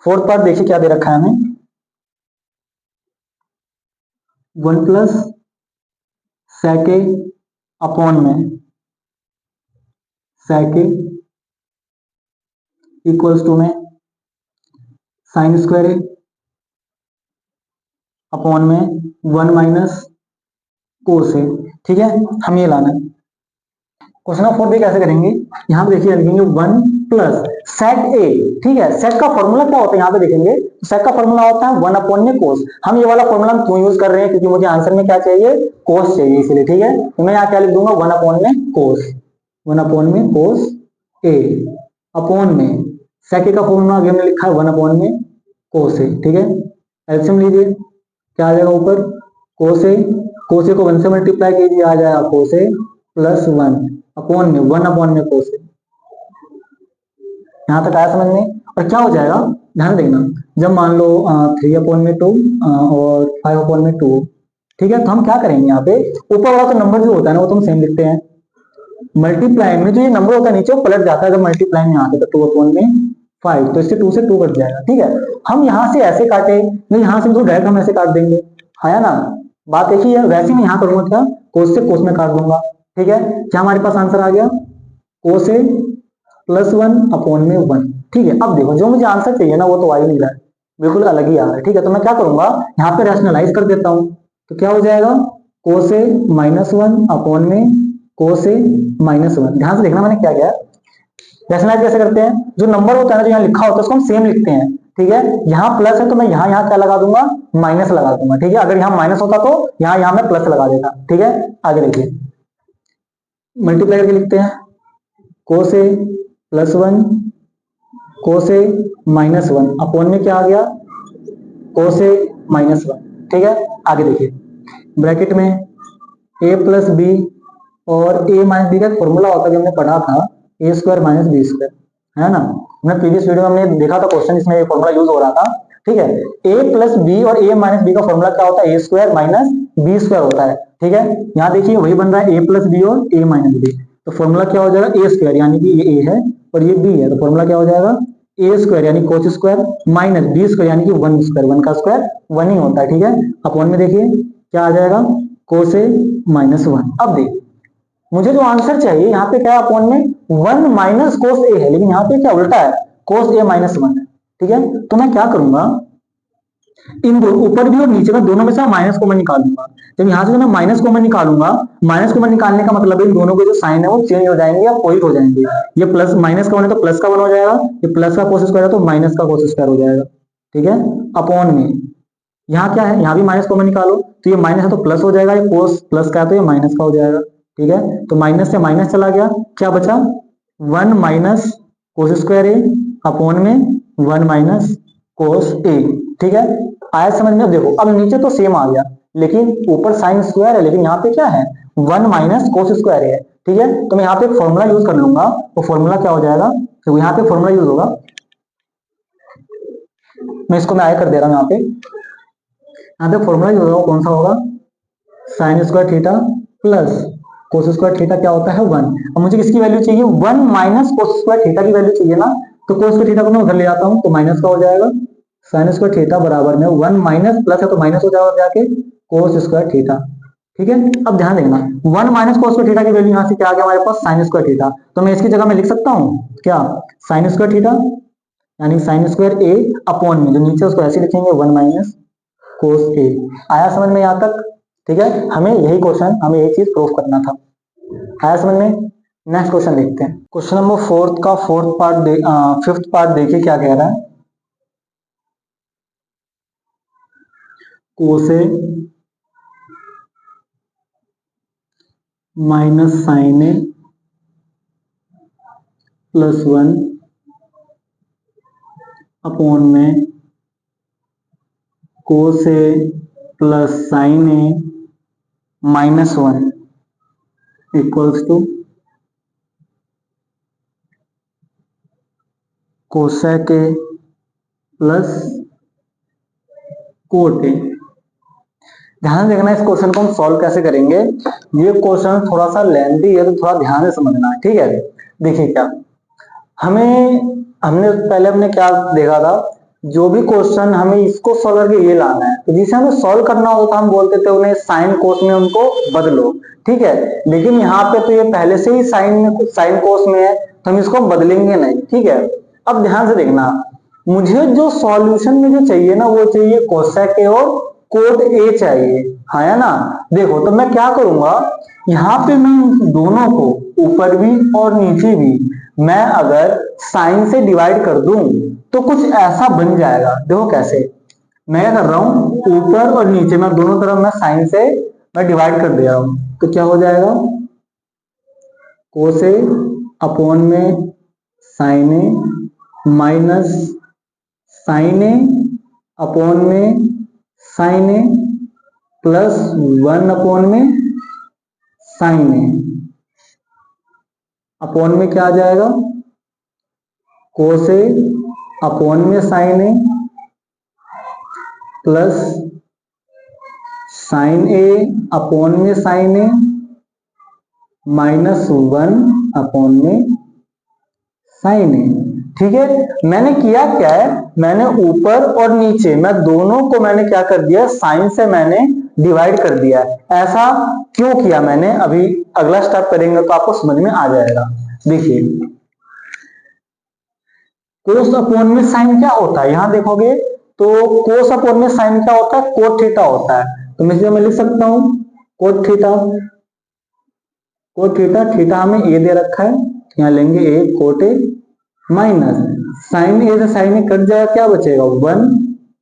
फोर्थ पार्ट देखिए क्या दे रखा है हमें, 1 प्लस सेक अपॉन में सेक इक्वल्स टू में साइन स्क्वायर अपॉन में 1 माइनस कोस है, ठीक है। हम ये लाना है। क्वेश्चन नंबर 4 कैसे करेंगे, यहाँ पे देखिए लिखेंगे 1 प्लस सेक ए, ठीक है। सेक का फॉर्मूला क्या होता है, यहाँ पे देखेंगे सेक का फॉर्मूला होता है 1 अपॉन में कोस। हम ये वाला फॉर्मूला हम क्यों यूज कर रहे हैं, क्योंकि मुझे आंसर में क्या चाहिए, कोस चाहिए, इसलिए, ठीक है। तो मैं यहाँ क्या लिख दूंगा, 1 अपॉन में कोस, 1 अपॉन में कोस ए अपॉन में सेक का फॉर्मूला अभी हमने लिखा है 1 अपॉन में कोस ए, ठीक है। एल्सियम लीजिए, क्या आ जाएगा ऊपर, कोस ए, कोस ए को 1 से मल्टीप्लाई कीजिए, आ जाएगा कोस ए प्लस 1 अपॉन में 1 अपॉन में कोस ए। यहां तक आया समझ में। और क्या हो जाएगा, ध्यान देना, जब मान लो 3 अपॉन में 2 और 5 अपॉन में 2, ठीक है। तो हम क्या करेंगे, यहाँ पे ऊपर वाला तो नंबर जो होता है ना वो तो हम सेम लिखते हैं, मल्टीप्लाई में जो ये नंबर होता है नीचे वो पलट जाता है, जब मल्टीप्लाई में आते तो 2 अपॉन में 5, तो इससे 2 से 2 कट जाएगा, ठीक है। हम यहाँ से ऐसे काटे, नहीं यहाँ से तो डायरेक्ट हम ऐसे काट देंगे, आया ना, बात एक ही है। वैसे मैं यहाँ करूंगा क्या, कोस से कोस में काट दूंगा, ठीक है। क्या हमारे पास आंसर आ गया, कोस ए प्लस 1 अपॉन में 1, ठीक है। अब देखो जो मुझे आंसर चाहिए ना वो तो आ ही नहीं रहा है, बिल्कुल अलग ही आ रहा है, ठीक है। तो मैं क्या करूंगा, यहाँ पे रैशनलाइज कर देता हूँ, तो क्या हो जाएगा, कोस ए माइनस 1 अपॉन में कोस ए माइनस 1। ध्यान से देखना मैंने क्या किया, रैशनलाइज कैसे करते हैं, जो नंबर होता है ना जो यहाँ लिखा होता है उसको हम सेम लिखते हैं, ठीक है। यहाँ प्लस है तो मैं यहाँ क्या लगा दूंगा, माइनस लगा दूंगा, ठीक है। अगर यहाँ माइनस होता तो यहाँ मैं प्लस लगा देता, ठीक है। आगे देखिए, मल्टीप्लाई करके लिखते हैं, कोस A plus 1 cos A minus 1 upon में क्या आ गया, कोस ए माइनस 1, ठीक है। आगे देखिए, ब्रैकेट में ए प्लस बी, और ए माइनस बी का फॉर्मूला होता है जो हमने पढ़ा था, ए स्क्वायर माइनस बी स्क्वायर, है ना। हमने प्रीवियस वीडियो में हमने देखा था क्वेश्चन, इसमें ये फॉर्मूला यूज हो रहा था, ठीक है। ए प्लस बी और ए माइनस बी का फॉर्मूला क्या होता है, ए स्क्वायर माइनस बी स्क्वायर होता है, ठीक है। यहाँ देखिए वही बन रहा है, ए प्लस बी और ए माइनस बी, तो फॉर्मूला क्या हो जाएगा, ए स्क्वायर, यानी कि ये ए है और ये बी है, तो फॉर्मूला क्या हो जाएगा, ए स्क्वायर यानी cos square minus B square यानी कि 1 स्क्वायर, 1 का स्क्वायर 1 ही होता है, ठीक है। अपॉन में देखिए क्या आ जाएगा, कोस ए माइनस 1। अब देखिए मुझे जो आंसर चाहिए यहाँ पे क्या है, अपॉन में 1 माइनस कोस ए है, लेकिन यहाँ पे क्या उल्टा है, कोस ए माइनस 1 है, ठीक है। तो मैं क्या करूंगा, इन दो ऊपर भी और नीचे का दोनों में से माइनस कॉमन निकालूंगा। जब यहाँ से मैं माइनस कॉमन निकालूंगा, माइनस कॉमन निकालने का मतलब इन दोनों के जो साइन है वो चेंज हो जाएंगे या पॉइंट हो जाएंगे। ये प्लस माइनस का वन है तो प्लस का वन हो जाएगा, ये प्लस का कोस स्क्वायर है तो माइनस का कोस स्क्वायर हो जाएगा, ठीक है। अपॉन में यहाँ क्या है, यहाँ भी माइनस कॉमन निकालो, तो ये माइनस है तो प्लस हो जाएगा, ये कोस प्लस का है तो ये माइनस का हो जाएगा, ठीक है। तो माइनस से माइनस चला गया, क्या बचा, 1 minus cos square A upon में 1 माइनस कोस ए, ठीक है। आया समझ में। अब देखो अब नीचे तो सेम आ गया, लेकिन ऊपर साइन स्क्वायर है, लेकिन यहाँ पे क्या है, 1 माइनस कोस स्क्वायर है, ठीक है। तो मैं यहाँ पे एक फॉर्मूला यूज कर लूंगा, वो फॉर्मूला क्या हो जाएगा, तो यहाँ पे फॉर्मूला यूज होगा, मैं इसको मैं आया कर दे रहा हूँ, यहाँ पे फॉर्मूला यूज होगा, कौन सा होगा, sign square theta plus cos square theta क्या होता है 1। अब मुझे किसकी वैल्यू चाहिए, 1 माइनस कोस स्क्वायर थीटा की वैल्यू चाहिए ना, तो कोस स्क्वायर थीटा को मैं उधर ले आता हूँ तो माइनस का हो जाएगा, साइन स्क्वायर थीटा बराबर में 1 माइनस प्लस है तो माइनस हो जाएगा जाके कोस स्क्वायर थीटा, ठीक है, अब ध्यान देना 1 माइनस कोस स्क्वायर थीटा की वैल्यू यहां से क्या आ गया हमारे पास साइन स्क्वायर थीटा, तो मैं इसकी जगह में लिख सकता हूं क्या साइन स्क्वायर थीटा, यानी साइन स्क्वायर ए अपॉन में जो नीचे उसको ऐसे लिखेंगे 1 माइनस कोस ए। आया समझ में यहां तक? ठीक है, हमें यही क्वेश्चन, हमें यही चीज प्रूव करना था। आया समझ में? नेक्स्ट क्वेश्चन देखते हैं। क्वेश्चन नंबर फोर्थ का फिफ्थ पार्ट देखिए क्या कह रहा है। Cos minus sine A plus 1 upon में cos A plus sine A minus 1 equals to cosec A plus cot A. ध्यान देखना इस क्वेश्चन को हम सॉल्व कैसे करेंगे। ये क्वेश्चन थोड़ा सा लेंथी है तो थोड़ा ध्यान से समझना है, ठीक है। देखिए क्या हमने पहले हमने क्या देखा था, जो भी क्वेश्चन हमें इसको सॉल्व करके ये लाना है, तो जिसे हमें सॉल्व करना होता हम बोलते थे उन्हें साइन कोस में उनको बदलो, ठीक है। लेकिन यहाँ पे तो ये पहले से ही साइन कोस में है तो हम इसको बदलेंगे नहीं, ठीक है। अब ध्यान से देखना, मुझे जो सॉल्यूशन में जो चाहिए ना वो चाहिए कोसेक ए और कोट ए चाहिए, हाँ या ना। देखो तो मैं क्या करूंगा, यहाँ पे मैं दोनों को ऊपर भी और नीचे भी मैं अगर साइन से डिवाइड कर दूं तो कुछ ऐसा बन जाएगा। देखो कैसे, मैं क्या कर रहा हूं, ऊपर और नीचे मैं दोनों तरफ मैं साइन से मैं डिवाइड कर दे रहा हूं, तो क्या हो जाएगा कोस ए अपॉन में sign A minus sine A upon में साइन ए प्लस 1 अपॉन में साइन ए अपॉन में क्या आ जाएगा कोस ए अपॉन में sign A plus sine A upon में साइन ए माइनस 1 अपॉन में साइन ए। ठीक है, मैंने किया क्या है, मैंने ऊपर और नीचे मैं दोनों को मैंने क्या कर दिया, साइन से मैंने डिवाइड कर दिया। ऐसा क्यों किया मैंने, अभी अगला स्टेप करेंगे तो आपको समझ में आ जाएगा। देखिए कोस अपॉन में साइन क्या होता है, यहां देखोगे तो कोस अपॉन में साइन क्या होता है, कोट थीटा होता है। तो मैं लिख सकता हूं cot theta, cot theta, theta हमें ए दे रखा है, यहां लेंगे ए कोट ए माइनस साइन ए से साइन ए कट जाएगा, क्या बचेगा 1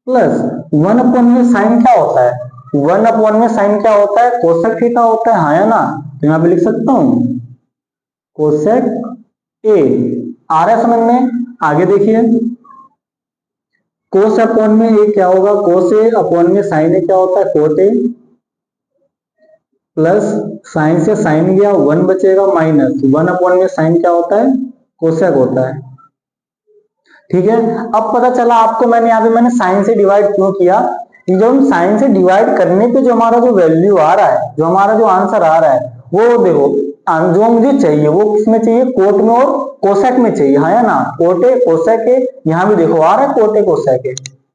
प्लस 1 अपॉन में साइन क्या होता है, 1 अपॉन में साइन क्या होता है, कोसेक थीटा होता है, हाँ या ना। तो यहां पे लिख सकता हूं कोसेक ए। आ रहा है समझ में? आगे देखिए कोस अपॉन में ए क्या होगा, कोस ए अपॉन में साइन ए क्या होता है, कोट ए प्लस साइन से साइन गया 1 बचेगा माइनस 1 अपॉन में साइन क्या होता है, कोसेक होता है। ठीक है, अब पता चला आपको मैंने यहाँ पे मैंने साइन से डिवाइड क्यों किया, जब हम साइन से डिवाइड करने पे जो हमारा जो वैल्यू आ रहा है, जो हमारा जो आंसर आ रहा है वो देखो जो मुझे चाहिए वो किसमें चाहिए, कोट में और कोसेक में चाहिए, हाँ या ना। कोटे कोसेक है, यहाँ भी देखो आ रहा है कोटे कोसेक है।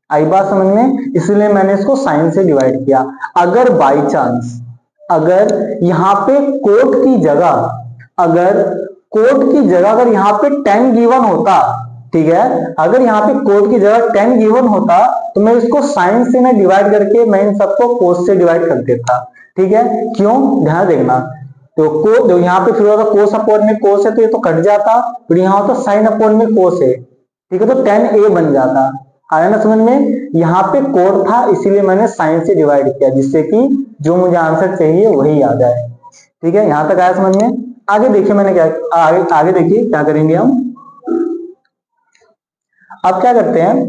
आई बात समझ में? इसलिए मैंने इसको साइन से डिवाइड किया। अगर बाई चांस अगर यहाँ पे कोट की जगह अगर यहाँ पे 10 गिवन होता, ठीक है, अगर यहाँ पे कोट की जगह 10 गिवन होता तो मैं इसको साइन से ना डिवाइड करके मैं इन सबको कोस से डिवाइड कर देता। ठीक है, क्यों, ध्यान देखना। तो को जो यहाँ पे फिर होता कोस अपॉन में कोस है तो ये तो कट जाता, फिर यहाँ होता साइन अपॉन में कोस है, ठीक है, तो 10a बन जाता। आया ना समझ में? यहाँ पे कोट था इसीलिए मैंने साइन से डिवाइड किया, जिससे कि जो मुझे आंसर चाहिए वही आ जाए। ठीक है, यहां तक आया समझ में? आगे देखिए मैंने क्या आगे देखिए क्या करेंगे हम। अब क्या करते हैं,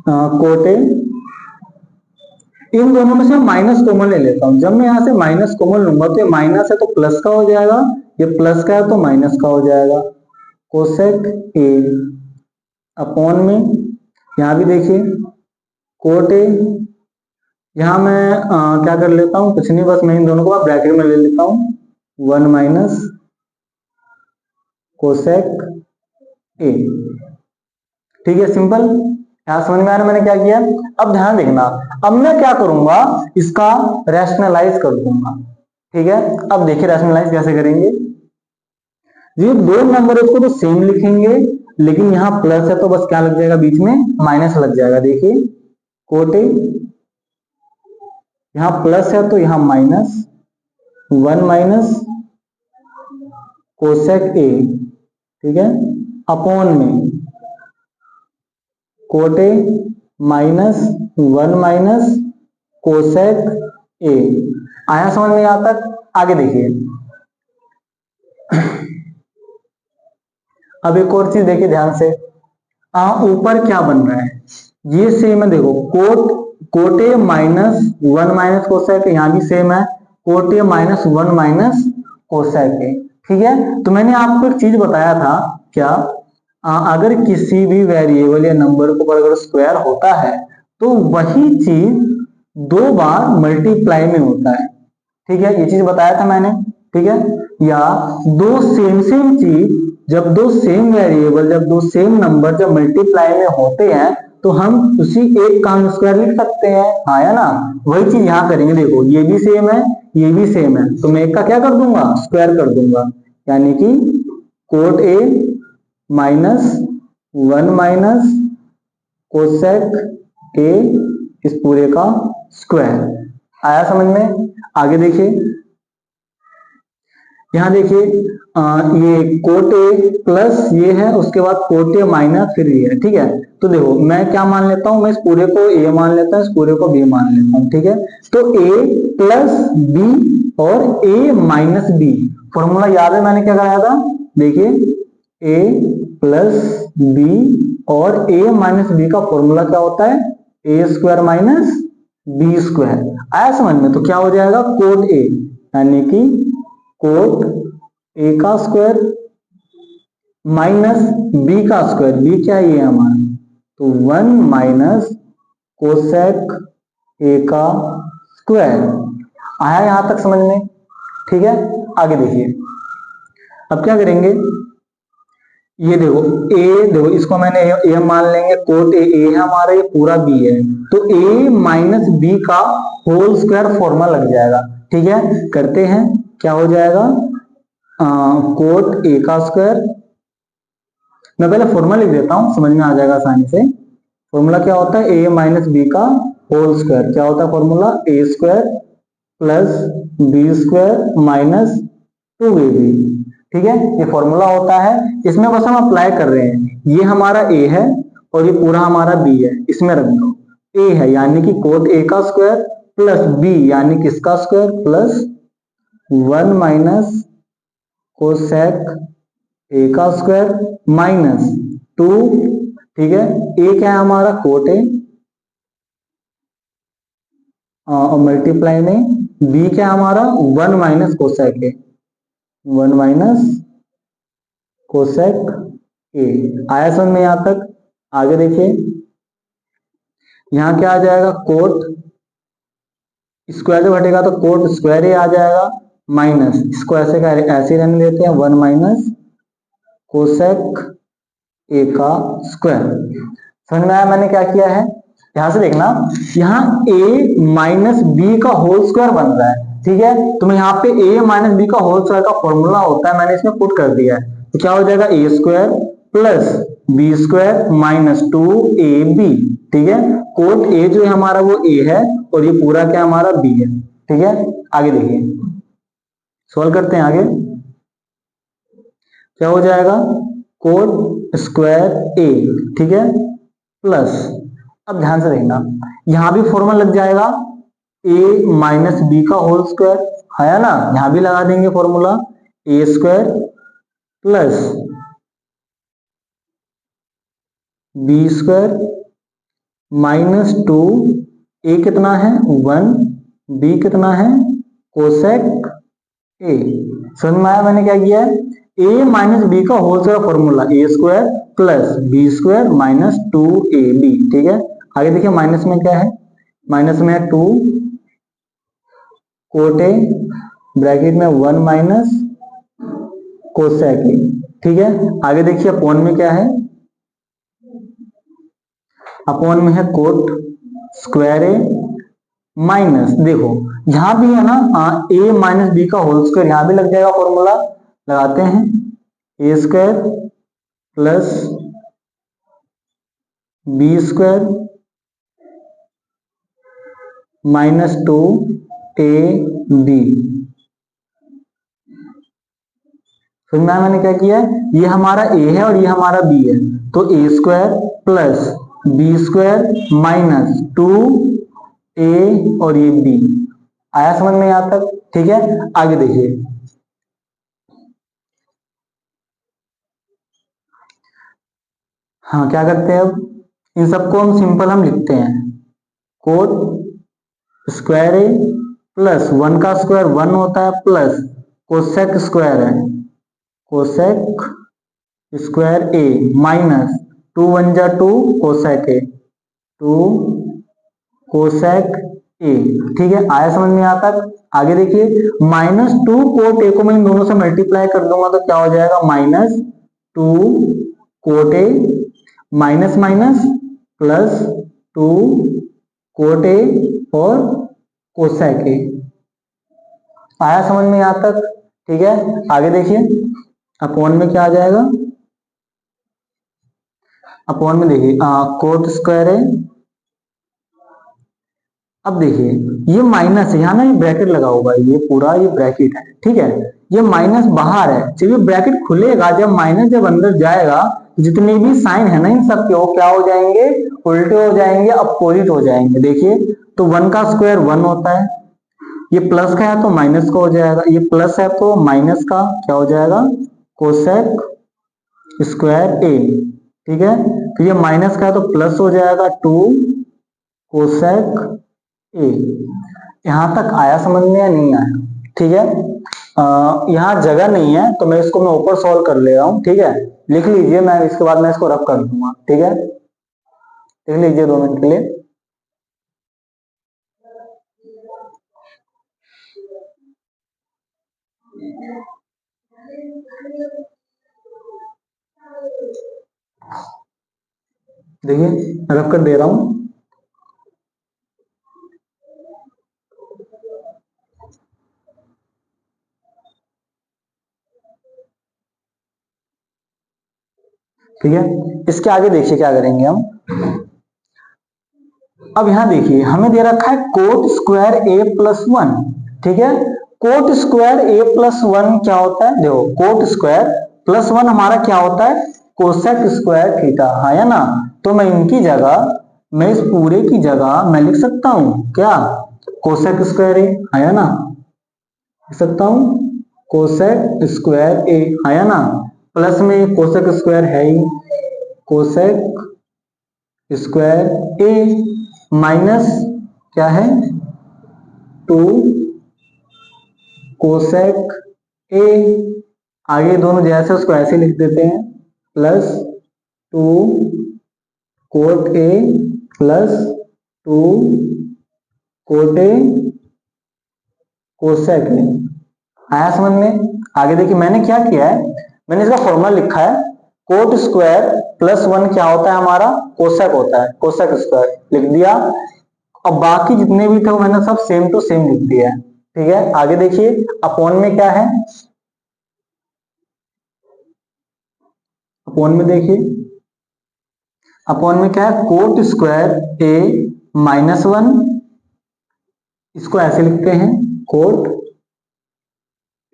कोटे इन दोनों में से माइनस कॉमन ले लेता हूं। जब मैं यहां से माइनस कॉमन लूंगा तो ये माइनस है तो प्लस का हो जाएगा, ये प्लस का है तो माइनस का हो जाएगा। कोसेक ए अपॉन में यहां भी देखिए कोट ए, यहां मैं क्या कर लेता हूं, कुछ नहीं, बस मैं इन दोनों को ब्रैकेट में ले लेता हूं 1 माइनस कोसेक ए। ठीक है, सिंपल, यहां समझ में आ रहा है मैंने क्या किया। अब ध्यान देखना, अब मैं क्या करूंगा, इसका रैशनलाइज कर दूंगा। ठीक है, अब देखिए रैशनलाइज कैसे करेंगे। ये दो नंबर उसको तो सेम लिखेंगे, लेकिन यहाँ प्लस है तो बस क्या लग जाएगा, बीच में माइनस लग जाएगा। देखिए कोट ए, यहाँ प्लस है तो यहाँ माइनस, 1 माइनस कोसेक ए, ठीक है, अपॉन में cot A minus 1 minus cosec ए। आया समझ में यहाँ तक? आगे देखिए, अब एक और चीज देखिए ध्यान से, ऊपर क्या बन रहा है, ये सेम है। देखो cot A minus 1 minus cosec, यहाँ भी सेम है, cot A minus 1 minus cosec ए। ठीक है, तो मैंने आपको एक चीज बताया था क्या, अगर किसी भी वेरिएबल या नंबर को अगर स्क्वायर होता है तो वही चीज दो बार मल्टीप्लाई में होता है। ठीक है, ये चीज बताया था मैंने। ठीक है, या दो सेम चीज, जब दो सेम वेरिएबल, जब दो सेम नंबर जब मल्टीप्लाई में होते हैं तो हम उसी एक का स्क्वायर लिख सकते हैं, हाँ या ना। वही चीज यहाँ करेंगे। देखो ये भी सेम है, ये भी सेम है, तो मैं एक का क्या कर दूंगा, स्क्वायर कर दूंगा, यानी कि cot A minus 1 minus cosec ए इस पूरे का स्क्वायर। आया समझ में? आगे देखिए, यहां देखिए ये कोट ए प्लस ये है, उसके बाद कोट ए माइनस फिर ये है। ठीक है, तो देखो मैं क्या मान लेता हूं, मैं इस पूरे को ए मान लेता हूं, इस पूरे को बी मान लेता हूं। ठीक है, तो ए प्लस बी और ए माइनस बी, फॉर्मूला याद है मैंने क्या कराया था? देखिए ए प्लस बी और ए माइनस बी का फॉर्मूला क्या होता है, ए स्क्वायर माइनस बी स्क्वायर। आया समझ में? तो क्या हो जाएगा, कोट ए यानी कि कोट ए का स्क्वायर माइनस बी का स्क्वायर, बी क्या है ये हमारा, तो 1 माइनस कोसेक ए का स्क्वायर। आया यहां तक समझ में? ठीक है, आगे देखिए, अब क्या करेंगे, ये देखो ए, देखो इसको मैंने ए मान लेंगे, कोट ए है हमारा, ये पूरा बी है, तो ए माइनस बी का होल स्क्वायर फॉर्मूला लग जाएगा। ठीक है, करते हैं, क्या हो जाएगा, कोट ए का स्क्वायर, मैं पहले फॉर्मूला लिख देता हूं, समझ में आ जाएगा आसानी से। फॉर्मूला क्या होता है, ए माइनस बी का होल स्क्वायर, क्या होता है formula, A square plus B square minus 2ab। ठीक है, ये फॉर्मूला होता है, इसमें बस हम अप्लाई कर रहे हैं। ये हमारा ए है और ये पूरा हमारा बी है, इसमें रख दो। ए है यानी कि कोट ए का स्क्वायर प्लस बी यानी किसका square, plus 1 minus cosec A का स्क्वायर माइनस 2। ठीक है, ए क्या है हमारा, कोट ए, और मल्टीप्लाई में बी क्या है हमारा, 1 माइनस कोसेक ए, 1 माइनस कोसेक ए। आया समझ में यहां तक? आगे देखिए, यहां क्या आ जाएगा, कोट स्क्वायर जब हटेगा तो कोट स्क्वायर ए आ जाएगा, माइनस इसको ऐसे का ऐसे रहने देते हैं, 1 माइनस कोसेक ए का स्क्वायर। समझ में आया मैंने क्या किया है? यहां से देखना, यहाँ a माइनस बी का होल स्क्वायर बन रहा है। ठीक है, तो मैं यहाँ पे a माइनस बी का होल स्क्वायर का फॉर्मूला होता है, मैंने इसमें पुट कर दिया है, तो क्या हो जाएगा, A square plus B square minus 2ab। ठीक है, कोट a जो है हमारा वो a है और ये पूरा क्या हमारा b है। ठीक है, आगे देखिए, सॉल्व करते हैं। आगे क्या हो जाएगा, कोट स्क्वायर ए, ठीक है, प्लस, अब ध्यान से देखना, यहां भी फॉर्मूला लग जाएगा, ए माइनस बी का होल स्क्वायर है ना, यहां भी लगा देंगे formula, A square plus B square minus 2, A कितना है 1, बी कितना है कोसेक ए। समझ में आया मैंने क्या किया है, ए माइनस बी का whole square formula, A square plus B square minus 2ab। ठीक है, आगे देखिए माइनस में क्या है, माइनस में है 2 कोट ए ब्रैकेट में 1 माइनस कोसेक ए। ठीक है, आगे देखिए अपॉन में क्या है, अपॉन में है कोट स्क्वायर ए माइनस, देखो यहां भी है ना, ए माइनस बी का होल स्क्वायर यहां भी लग जाएगा, फॉर्मूला लगाते हैं, A square plus B square minus 2 A B. फिर मैंने क्या किया है, ये हमारा ए है और ये हमारा बी है, तो A square plus B square minus 2 A और ये बी। आया समझ में यहां तक? ठीक है, आगे देखिए। हाँ, क्या करते हैं अब, इन सबको हम सिंपल हम लिखते हैं, कोट स्क्वायर ए प्लस 1 का स्क्वायर 1 होता है, प्लस कोसेक स्क्वायर है, कोसेक स्क्वायर ए माइनस 2 1 जा 2 कोसेक ए, 2 कोसेक ए। ठीक है, आया समझ में यहाँ तक? आगे देखिए, माइनस 2 कोट ए को मैं इन दोनों से मल्टीप्लाई कर दूंगा तो क्या हो जाएगा, minus 2 cot A minus minus plus 2 cot A और कोसेक ए। आया समझ में यहाँ तक? ठीक है, आगे देखिए, अपॉन में क्या आ जाएगा, अपॉन में देखिए कोट स्क्वायर है। अब देखिए, ये माइनस है, यहाँ ना ये ब्रैकेट लगा होगा, ये पूरा ये ब्रैकेट है, ठीक है, ये माइनस बाहर है, जब ये ब्रैकेट खुलेगा, जब माइनस जब अंदर जाएगा, जितने भी साइन है ना इन सब के, वो क्या हो जाएंगे, उल्टे हो जाएंगे, अपोजिट हो जाएंगे। देखिए, तो 1 का स्क्वायर 1 होता है, ये प्लस का है तो माइनस का हो जाएगा, ये प्लस है तो माइनस का क्या हो जाएगा, कोसेक स्क्वायर ए। ठीक है, तो ये माइनस का है तो प्लस हो जाएगा 2 कोसेक ए। यहां तक आया समझ में या नहीं आया? ठीक है, यहाँ जगह नहीं है तो मैं इसको मैं ऊपर सॉल्व कर ले रहा हूँ, ठीक है, लिख लीजिए, मैं इसके बाद मैं इसको रफ कर दूंगा, ठीक है, लिख लीजिए 2 मिनट के लिए। देखिए, रफ कर दे रहा हूं। ठीक है, इसके आगे देखिए क्या करेंगे हम। अब यहां देखिए, हमें दे रखा है कोट स्क्वायर ए प्लस 1। ठीक है, कोट स्क्वायर ए प्लस 1 क्या होता है, देखो कोट स्क्वायर प्लस 1 हमारा क्या होता है, कोसेक स्क्वायर थीटा, है या ना। तो मैं इनकी जगह, मैं इस पूरे की जगह मैं लिख सकता हूं क्या, कोसेक स्क्वायर ए, है या ना, लिख सकता हूं कोसेक स्क्वायर ए, है या ना, प्लस में कोसेक स्क्वायर है ही, कोसेक स्क्वायर ए माइनस क्या है, 2 कोसेक ए, आगे दोनों जैसे उसको ऐसे लिख देते हैं, plus 2 cot A plus 2 cot A cosec ए। आया समझ में? आगे देखिए, मैंने क्या किया है, मैंने इसका फॉर्मूला लिखा है, कोट स्क्वायर प्लस 1 क्या होता है हमारा, कोसेक होता है, कोसेक स्क्वायर लिख दिया। अब बाकी जितने भी थे वो मैंने सब सेम टू सेम लिख दिया है। ठीक है, आगे देखिए, अपॉन में क्या है, अपॉन में देखिए, अपॉन में क्या है, कोट स्क्वायर ए माइनस 1, इसको ऐसे लिखते हैं, कोट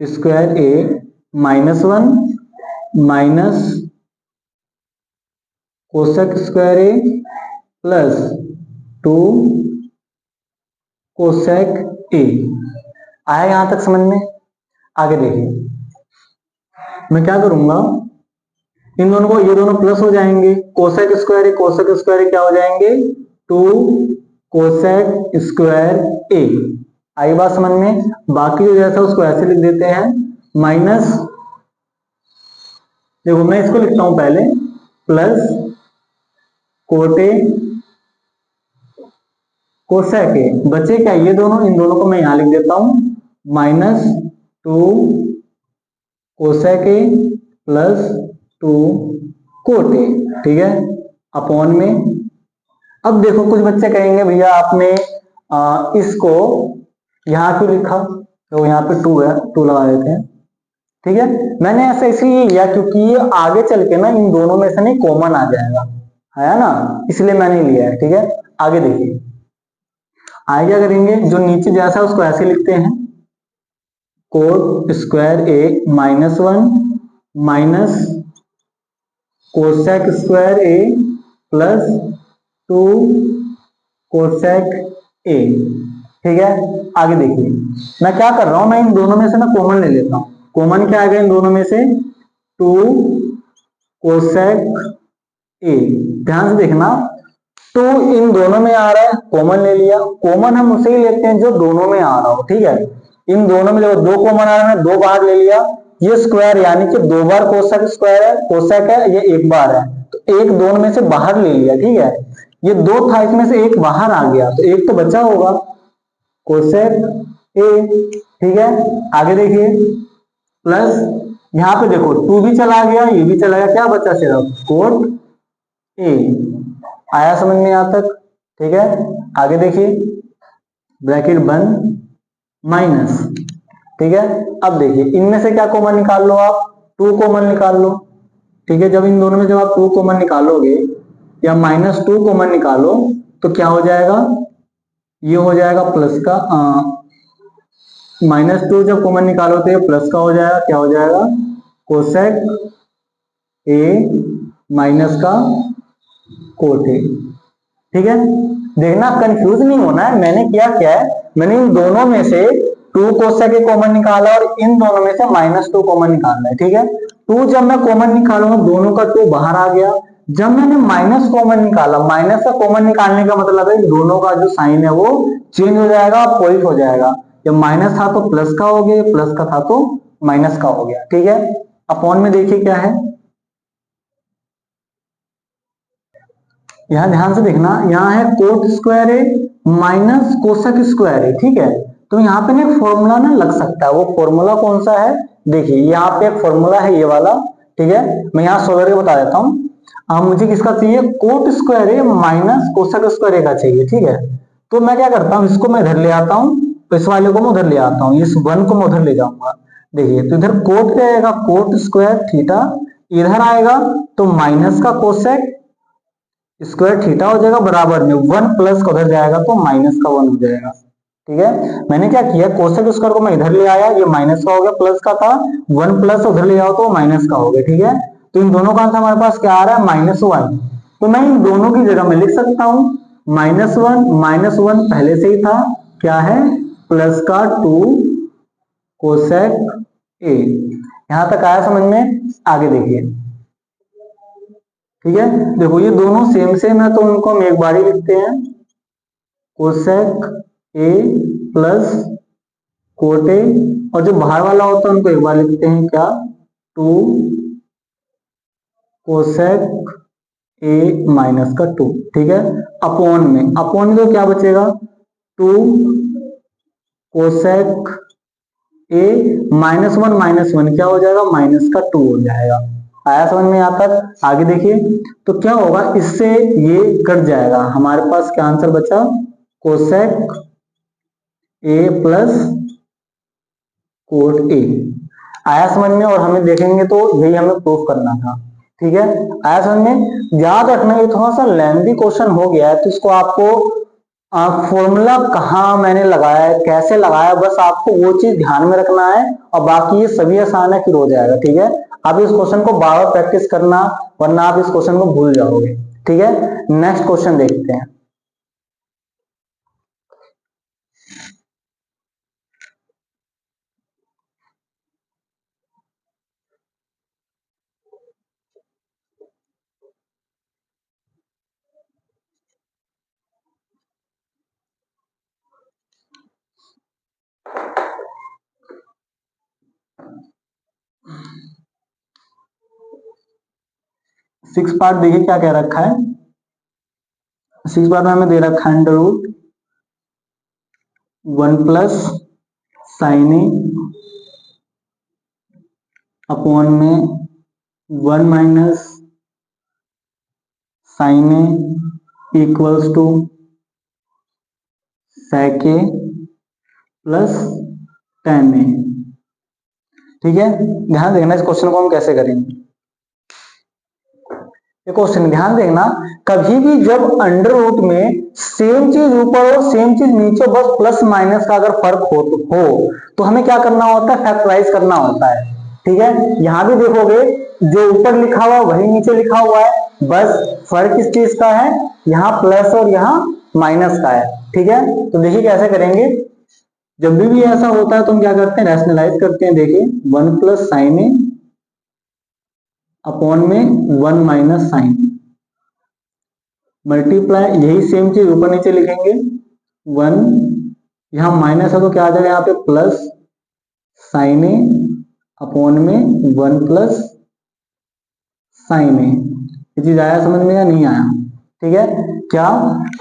स्क्वायर ए माइनस 1 माइनस कोसेक स्क्वायर ए प्लस 2 कोसेक ए। आया यहां तक समझ में? आगे देखिए, मैं क्या करूंगा, इन दोनों को, ये दोनों प्लस हो जाएंगे, कोसेक स्क्वायर क्या हो जाएंगे, 2 कोसेक स्क्वायर ए। आई बात समझ में? बाकी जो जैसा उसको ऐसे लिख देते हैं, माइनस, देखो मैं इसको लिखता हूं पहले, प्लस कोटे कोसेक ए, बचे क्या ये दोनों, इन दोनों को मैं यहां लिख देता हूं, minus 2 cosec A plus 2 cot A. ठीक है, अपॉन में, अब देखो कुछ बच्चे कहेंगे भैया आपने इसको यहाँ क्यों लिखा, तो यहाँ पे 2 है, 2 लगा देते हैं। ठीक है, मैंने ऐसा इसलिए लिया क्योंकि ये आगे चल के ना इन दोनों में से नहीं कॉमन आ जाएगा, है ना, इसलिए मैंने लिया है। ठीक है, आगे देखिए, आगे क्या करेंगे, जो नीचे जैसा उसको ऐसे लिखते हैं, कोट स्क्वायर ए -1 माइनस कोसेक स्क्वायर ए प्लस 2 कोसेक ए। ठीक है, आगे देखिए, मैं क्या कर रहा हूं, मैं इन दोनों में से ना कॉमन ले लेता हूं। कॉमन क्या आएगा इन दोनों में से, 2 कोसेक ए। ध्यान से देखना, 2 इन दोनों में आ रहा है, कॉमन ले लिया। कॉमन हम उसे ही लेते हैं जो दोनों में आ रहा हो। ठीक है, इन दोनों में जब 2 कॉमन आ रहा है, 2 बाहर ले लिया। ये स्क्वायर यानी कि 2 बार कोसेक स्क्वायर है, कोसेक है, ये 1 बार है, तो एक दोनों में से बाहर ले लिया। ठीक है, ये 2 था, इसमें से एक बाहर आ गया, तो एक तो बचा होगा, कोसेक ए। ठीक है, आगे देखिए, प्लस यहां पे देखो 2 भी चला गया, ये भी चला गया, क्या बचा सिर्फ कोट ए। आया समझ में यहां तक? ठीक है, आगे देखिए, ब्रैकेट बंद माइनस। ठीक है, अब देखिए इनमें से क्या कॉमन निकाल लो आप, 2 कॉमन निकाल लो। ठीक है, जब इन दोनों में जब आप 2 कॉमन निकालोगे या -2 कॉमन निकालो तो क्या हो जाएगा, ये हो जाएगा प्लस का, -2 जब कॉमन निकालो तो ये प्लस का हो जाएगा, क्या हो जाएगा, कोसेक ए माइनस का कोट ए। ठीक है, देखना कंफ्यूज नहीं होना है, मैंने क्या किया है, मैंने इन दोनों में से 2 कोसेक ए कॉमन निकाला और इन दोनों में से -2 कॉमन निकालना है। ठीक है, 2 जब मैं कॉमन निकालूंगा दोनों का 2 बाहर आ गया। जब मैंने माइनस कॉमन निकाला, माइनस का कॉमन निकालने का मतलब है दोनों का जो साइन है वो चेंज हो जाएगा, अपोजिट हो जाएगा। जब माइनस था तो प्लस का हो गया, प्लस का था तो माइनस का हो गया। ठीक है, अपॉन में देखिए क्या है, यहां ध्यान से देखना, यहाँ है कोट स्क्वायर ए माइनस कोसेक स्क्वायर ए। ठीक है, तो यहाँ पे ना एक फॉर्मूला ना लग सकता है, वो फॉर्मूला कौन सा है, देखिए यहाँ पे एक फॉर्मूला है ये वाला। ठीक है, मैं यहाँ सोल्व करके बता देता हूँ। मुझे किसका चाहिए, कोट स्क्वायर ए माइनस कोसेक स्क्वायर ए का चाहिए। ठीक है, तो मैं क्या करता हूँ, इसको मैं इधर ले आता हूँ, तो इस वाले को मैं उधर ले आता हूँ, इस 1 को मैं उधर ले जाऊंगा। देखिए, तो इधर कोट क्या आएगा, कोट स्क्वायर थीटा, इधर आएगा तो माइनस का कोसेक स्क्वायर थीटा हो जाएगा, बराबर में 1 प्लस का उधर जाएगा तो माइनस का 1 हो जाएगा। ठीक है, मैंने क्या किया, कोसेक स्क्वायर को मैं इधर ले आया, ये माइनस का हो गया, प्लस का था, 1 प्लस उधर ले आओ तो माइनस का हो गया। ठीक है, तो इन दोनों का आंसर हमारे पास क्या आ रहा है, -1। तो मैं इन दोनों की जगह में लिख सकता हूं -1 पहले से ही था, क्या है, प्लस का 2 कोसेक ए। यहां तक आया समझ में? आगे देखिए, ठीक है, देखो ये दोनों सेम सेम है तो उनको हम एक बार ही लिखते हैं, कोसेक ए प्लस कोट ए, और जो बाहर वाला होता है उनको एक बार लिखते हैं, क्या, 2 कोसेक ए माइनस का 2। ठीक है, अपॉन में तो क्या बचेगा, 2 कोसेक ए -1 क्या हो जाएगा, -2 हो जाएगा। आया समझ में यहाँ तक? आगे देखिए, तो क्या होगा, इससे ये कट जाएगा, हमारे पास क्या आंसर बचा, कोसेक ए प्लस कोट ए। आया समझ में? और हमें देखेंगे तो यही हमें प्रूफ करना था। ठीक है, आया समझ में? याद रखना ये थोड़ा सा लेंथी क्वेश्चन हो गया है, तो इसको आपको फॉर्मूला कहाँ मैंने लगाया है, कैसे लगाया, बस आपको वो चीज ध्यान में रखना है, और बाकी ये सभी आसान है, फिर हो जाएगा। ठीक है, आप इस क्वेश्चन को बार बार प्रैक्टिस करना, वरना आप इस क्वेश्चन को भूल जाओगे। ठीक है, नेक्स्ट क्वेश्चन देखते हैं। सिक्स पार्ट देखिए क्या कह रखा है, सिक्स पार्ट में हमें दे रखा है √1 प्लस साइन ए अपॉन में 1 minus sine A equals to sec a प्लस tan a। ठीक है, ध्यान देखना इस क्वेश्चन को हम कैसे करेंगे। ये क्वेश्चन ध्यान देखना, कभी भी जब अंडर रूट में सेम चीज ऊपर और सेम चीज नीचे, बस प्लस माइनस का अगर फर्क हो तो हमें क्या करना होता है, फैक्टराइज करना होता है। ठीक है, यहां भी देखोगे जो ऊपर लिखा हुआ वही नीचे लिखा हुआ है, बस फर्क किस चीज का है, यहाँ प्लस और यहाँ माइनस का है। ठीक है, तो देखिए कैसे करेंगे। जब भी ऐसा होता है तो हम क्या करते हैं, रैशनलाइज करते हैं। देखिए 1 प्लस साइन ए अपॉन में 1 माइनस साइन, मल्टीप्लाई, यही सेम चीज ऊपर नीचे लिखेंगे। 1 यहां माइनस है तो क्या आ जाएगा यहाँ पे प्लस साइन ए अपॉन में 1 प्लस साइन ए। ये चीज आया समझ में या नहीं आया? ठीक है, क्या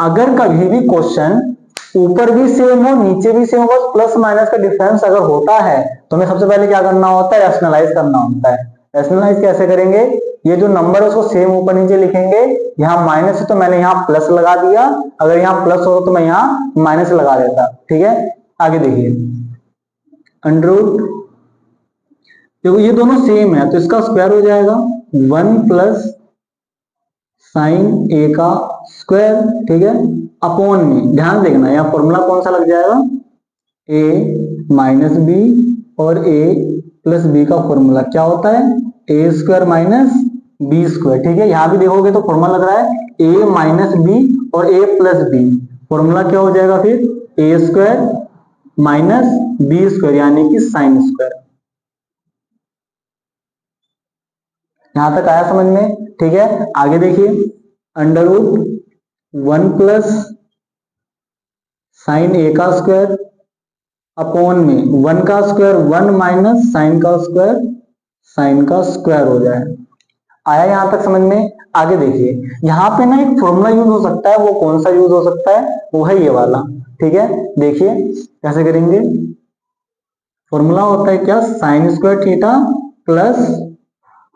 अगर कभी भी क्वेश्चन ऊपर भी सेम हो नीचे भी सेम हो, बस प्लस माइनस का डिफरेंस अगर होता है तो हमें सबसे पहले क्या करना होता है, रैशनलाइज करना होता है। रैशनलाइज कैसे करेंगे, ये जो नंबर है उसको सेम ऊपर नीचे लिखेंगे। यहाँ माइनस है तो मैंने यहाँ प्लस लगा दिया, अगर यहाँ प्लस हो तो मैं यहाँ माइनस लगा देता। ठीक है, आगे देखिए अंडर रूट, देखो ये दोनों सेम है तो इसका स्क्वायर हो जाएगा 1 प्लस साइन ए का स्क्वायर। ठीक है, अपॉन में ध्यान देखना यहाँ फॉर्मूला कौन सा लग जाएगा, a माइनस बी और a प्लस बी का फॉर्मूला क्या होता है, ए स्क्वायर माइनस बी स्क्वायर। ठीक है, यहां भी देखोगे तो फॉर्मूला लग रहा है a माइनस बी और a प्लस बी, फॉर्मूला क्या हो जाएगा फिर A square minus B square यानी कि साइन स्क्वायर। यहां तक आया समझ में? ठीक है, आगे देखिए अंडर रूट 1 प्लस साइन ए का स्क्वायर अपॉन में 1 का स्क्वायर 1 माइनस साइन का स्क्वायर, साइन का स्क्वायर हो जाए। आया यहां तक समझ में? आगे देखिए यहां पे ना एक फॉर्मूला यूज हो सकता है, वो कौन सा यूज हो सकता है, वो है ये वाला। ठीक है, देखिए कैसे करेंगे। फॉर्मूला होता है क्या, sine square theta plus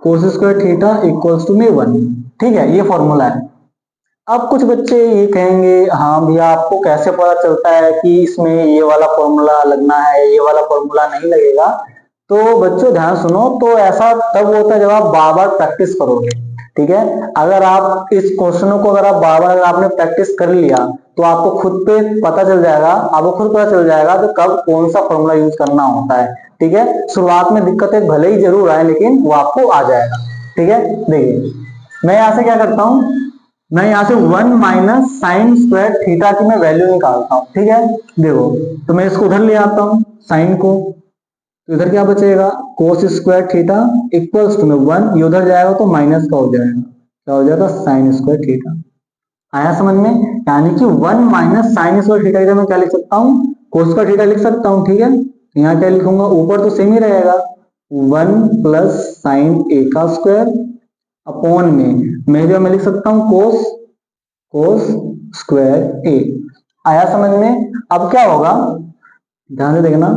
cos square theta equals to में 1। ठीक है, ये फॉर्मूला है। अब कुछ बच्चे ये कहेंगे हाँ भैया आपको कैसे पता चलता है कि इसमें ये वाला फॉर्मूला लगना है, ये वाला फॉर्मूला नहीं लगेगा। तो बच्चों ध्यान सुनो, तो ऐसा तब होता है जब आप बार बार प्रैक्टिस करोगे। ठीक है, अगर आप इस क्वेश्चनों को अगर आप बार बार आपने प्रैक्टिस कर लिया तो आपको खुद पे पता चल जाएगा, आपको खुद पता चल जाएगा कि कब कौन सा फॉर्मूला यूज करना होता है। ठीक है, शुरुआत में दिक्कतें भले ही जरूर आए लेकिन वो आपको आ जाएगा। ठीक है, देखिए मैं यहाँ से क्या करता हूँ, मैं यहाँ से 1 माइनस साइन स्क्वायर थीटा की मैं वैल्यू निकालता हूँ। ठीक है, देखो तो मैं इसको उधर ले आता हूँ साइन को, तो इधर क्या बचेगा cos square theta equals to में 1, ये उधर जाएगा तो माइनस का हो जाएगा, क्या हो जाएगा साइन स्क्वायर थीटा। आया समझ में? यानी कि 1 माइनस साइन स्क्वायर थीटा इधर मैं क्या लिख सकता हूँ, कोस का थीटा लिख सकता हूँ। ठीक है, यहाँ क्या लिखूंगा, ऊपर तो सेम ही रहेगा 1 प्लस साइन ए का स्क्वायर अपॉन में मैं लिख सकता हूं कोस स्क्वायर ए। आया समझ में? अब क्या होगा ध्यान से देखना,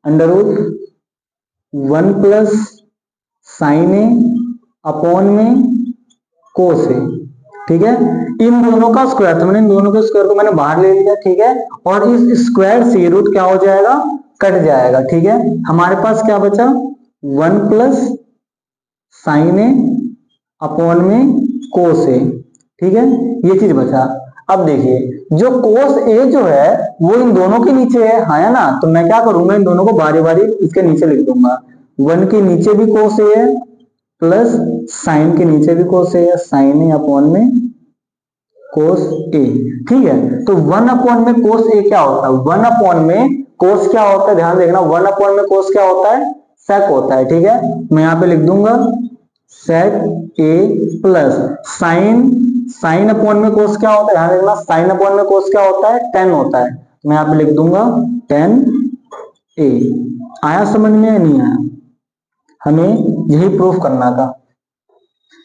अंडर रूट 1 प्लस साइन ए अपॉन में कोस ए। ठीक है, इन दोनों का स्क्वायर, तो मैंने इन दोनों के स्क्वायर को मैंने बाहर ले लिया। ठीक है, और इस स्क्वायर से रूट क्या हो जाएगा, कट जाएगा। ठीक है, हमारे पास क्या बचा 1 प्लस साइन ए अपॉन में कोस ए। ठीक है, ये चीज बचा। अब देखिए जो कोस ए जो है वो इन दोनों के नीचे है ना, तो मैं क्या करूंगा इन दोनों को बारी बारी इसके नीचे लिख दूंगा। 1 के नीचे भी कोस ए है प्लस साइन के नीचे भी कोस ए है, साइन ए अपॉन में कोस ए। ठीक है, तो 1 अपॉन में कोस ए क्या होता है, 1 अपॉन में कोस क्या होता है, ध्यान देखना 1 अपॉन में कोस क्या होता है, सेक होता है। ठीक है, मैं यहां पे लिख दूंगा सेक ए प्लस साइन अपॉन में कोस क्या होता है, ध्यान देखना साइन अपॉन में कोस क्या होता है, tan होता है। मैं यहां पे लिख दूंगा tan ए। आया समझ में या नहीं आया? हमें यही प्रूफ करना था।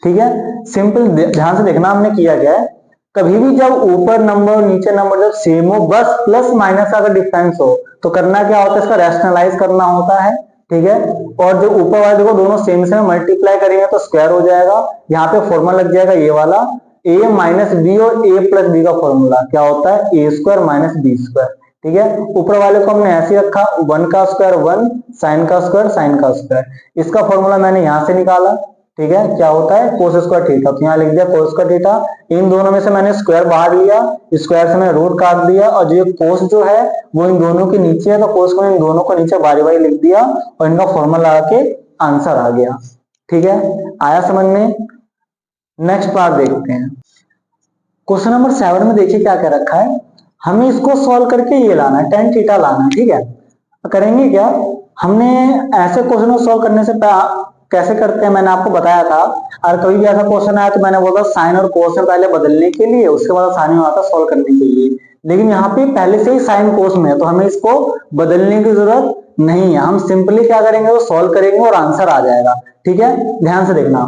ठीक है, सिंपल ध्यान से देखना हमने किया क्या है, कभी भी जब ऊपर नंबर और नीचे नंबर जब सेम हो, बस प्लस माइनस का अगर डिफरेंस हो तो करना क्या होता है, इसका रैशनलाइज करना होता है। ठीक है, और जो ऊपर वाले देखो दोनों सेम से मल्टीप्लाई करेंगे तो स्क्वायर हो जाएगा। यहाँ पे फॉर्मूला लग जाएगा ये वाला ए माइनस बी और ए प्लस बी का फॉर्मूला क्या होता है ए स्क्वायर माइनस बी स्क्वायर। ठीक है। ऊपर वाले को हमने ऐसे रखा, 1 का स्क्वायर 1, साइन का स्क्वायर साइन का स्क्वायर। इसका फॉर्मूला मैंने यहां से निकाला, ठीक है, क्या होता है कोस स्क्वायर थीटा, तो यहाँ लिख दिया कोस स्क्वायर थीटा। इन दोनों में से मैंने स्क्वायर बाहर लिया, स्क्वायर से मैंने रूट काट दिया, और जो कोस जो है वो इन दोनों के नीचे है, तो कोस को इन दोनों को नीचे बारी बारी लिख दिया और इनका फॉर्मूला लगा के आंसर आ गया। ठीक है, आया समझ में। नेक्स्ट पार्ट देखते हैं। क्वेश्चन नंबर 7 में देखिए क्या क्या रखा है। हमें इसको सॉल्व करके ये लाना है, tan थीटा लाना है। ठीक है, तो करेंगे क्या, हमने ऐसे क्वेश्चन को सॉल्व करने से कैसे करते हैं मैंने आपको बताया था। और कभी भी ऐसा क्वेश्चन आया तो मैंने बोला साइन और कोस में पहले बदलने के लिए, उसके बाद साइन में आता सॉल्व करने के लिए। लेकिन यहाँ पे पहले से ही साइन कोस में है, तो हमें इसको बदलने की जरूरत नहीं है। हम सिंपली क्या करेंगे, वो सॉल्व करेंगे और आंसर आ जाएगा। ठीक है, ध्यान से देखना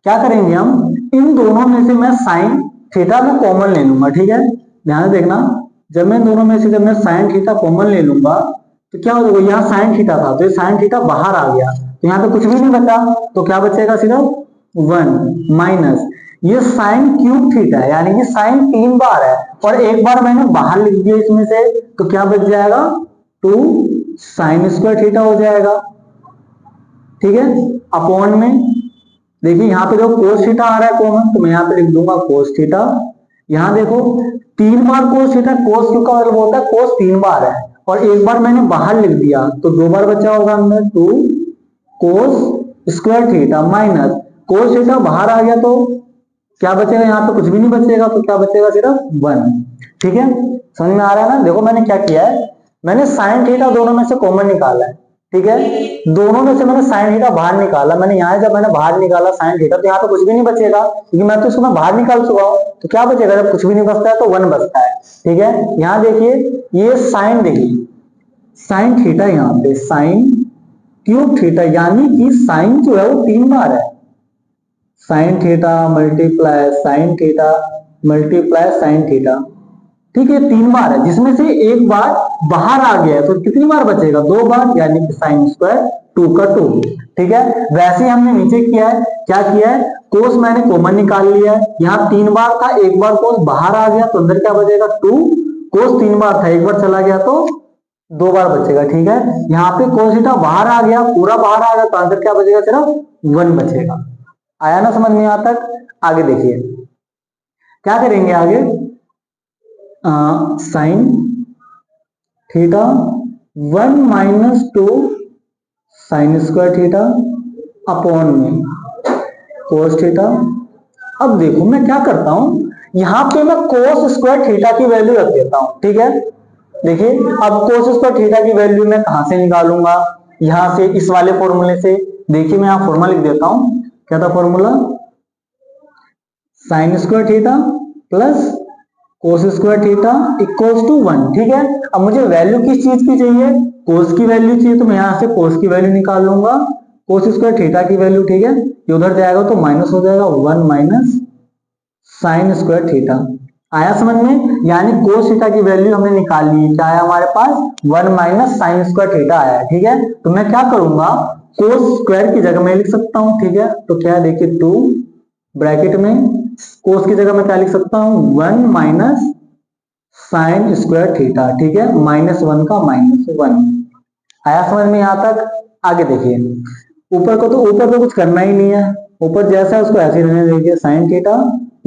क्या करेंगे हम, इन दोनों में से मैं साइन थीटा को कॉमन ले लूंगा। ठीक है, ध्यान से देखना, जब मैं दोनों में से जब मैं साइन थीटा कॉमन ले लूंगा तो क्या हो जाएगा, यहाँ साइन थीटा था तो ये साइन थीटा बाहर आ गया, तो यहाँ पे कुछ भी नहीं बचा, तो क्या बचेगा सिर्फ 1 माइनस ये साइन क्यूब थीटा है, यानी कि साइन 3 बार है और एक बार मैंने बाहर लिख दिया इसमें से, तो क्या बच जाएगा 2 साइन स्क्वायर थीटा हो जाएगा। ठीक है, अपॉन में देखिए यहाँ पे देखो कोस थीटा आ रहा है कॉमन, तो मैं यहाँ पे लिख दूंगा कोस थीटा। यहाँ देखो 3 बार कोस थीटा, कोस क्यू का मतलब होता है कोस 3 बार है और एक बार मैंने बाहर लिख दिया, तो 2 बार बचा होगा अंदर, 2 कोस square theta minus cos theta बाहर आ गया, तो क्या बचेगा, यहाँ पे कुछ भी नहीं बचेगा, तो क्या बचेगा सिर्फ 1। ठीक है, समझ में आ रहा है ना। देखो मैंने क्या किया है, मैंने साइन थीटा दोनों में से कॉमन निकाला है। ठीक है, दोनों में से मैंने साइन थीटा बाहर निकाला, मैंने यहाँ जब मैंने बाहर निकाला साइन थीटा, तो यहाँ पे कुछ भी नहीं बचेगा क्योंकि मैं तो इसको मैं बाहर निकाल चुका हूँ। तो क्या बचेगा, जब कुछ भी नहीं बचता है तो 1 बचता है। ठीक है, यहाँ देखिए ये साइन, देखिए साइन थीटा, यहाँ पे साइन क्यूब थीटा, यानी कि साइन जो है वो 3 बार है, sine theta multiply sine theta multiply sine theta. ठीक है, 3 बार है जिसमें से एक बार बाहर आ गया है, तो कितनी बार बचेगा, 2 बार, यानी कि साइन स्क्वायर 2 का 2। ठीक है, वैसे हमने नीचे किया है, क्या किया है, कोस मैंने कॉमन निकाल लिया है, यहाँ 3 बार था, एक बार कोस बाहर आ गया तो अंदर क्या बचेगा 2, कोस 3 बार था एक बार चला गया तो 2 बार बचेगा। ठीक है, यहाँ पे कोस थीटा बाहर आ गया, पूरा बाहर आ गया, तो आंसर क्या बचेगा, सिर्फ 1 बचेगा। आया ना समझ में यहाँ तक। आगे देखिए क्या करेंगे, आगे sine theta 1 minus 2 sign square theta upon में कोस थीटा। अब देखो मैं क्या करता हूं, यहां पे मैं कोस स्क्वायर थीटा की वैल्यू रख देता हूं। ठीक है, देखिए अब कोस स्क्वायर थीटा की वैल्यू मैं कहां से निकालूंगा, यहां से, इस वाले फॉर्मूले से। देखिए मैं यहां फॉर्मूला लिख देता हूं, क्या था formula, sine square theta plus cos square theta equals to 1। ठीक है, अब मुझे वैल्यू किस चीज की चाहिए, कोस की वैल्यू चाहिए, तो मैं यहां से कोस की वैल्यू निकाल लूंगा, कोस स्क्वायर थीटा की वैल्यू। ठीक है, ये उधर जाएगा तो माइनस हो जाएगा, 1 माइनस साइन स्क्वायर थीटा। आया समझ में, यानी कोस थीटा की वैल्यू हमने निकाल ली, क्या आया हमारे पास 1 माइनस साइन स्क्वायर थीटा आया। ठीक है, तो मैं क्या करूंगा, कोस स्क्वायर की जगह में लिख सकता हूं। ठीक है, तो क्या है देखिए 2 ब्रैकेट में कोस की जगह में क्या लिख सकता हूं, 1 माइनस साइन स्क्वायर थीटा। ठीक है, -1 का -1। आया समझ में यहां तक। आगे देखिए ऊपर को, तो ऊपर तो कुछ करना ही नहीं है, ऊपर जैसा है उसको ऐसे ही रहने दीजिए, sine theta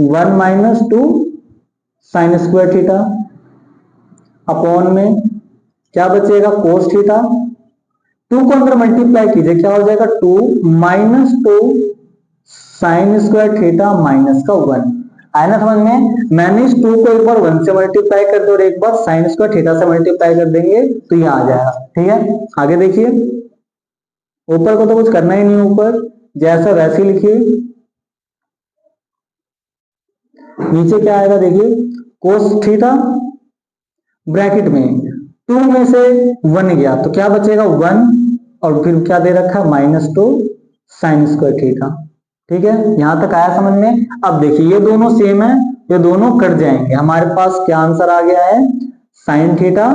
1 minus 2 sign square theta upon में क्या बचेगा, कोस थीटा, 2 को अंदर मल्टीप्लाई कीजिए, क्या हो जाएगा 2 minus 2 sign square theta minus का 1। आया ना समझ में, मैंने इस 2 को एक बार 1 से मल्टीप्लाई कर दो और एक बार साइन स्क्वायर थीटा से मल्टीप्लाई कर देंगे तो ये आ जाएगा। ठीक है, आगे देखिए ऊपर को तो कुछ करना ही नहीं, ऊपर जैसा वैसे लिखिए, नीचे क्या आएगा देखिए, कोस थीटा ब्रैकेट में 2 में से 1 गया तो क्या बचेगा 1, और फिर क्या दे रखा है -2 साइन स्क्वायर थीटा। ठीक है, यहां तक आया समझ में। अब देखिए ये दोनों सेम है, ये दोनों कट जाएंगे, हमारे पास क्या आंसर आ गया है, साइन थीटा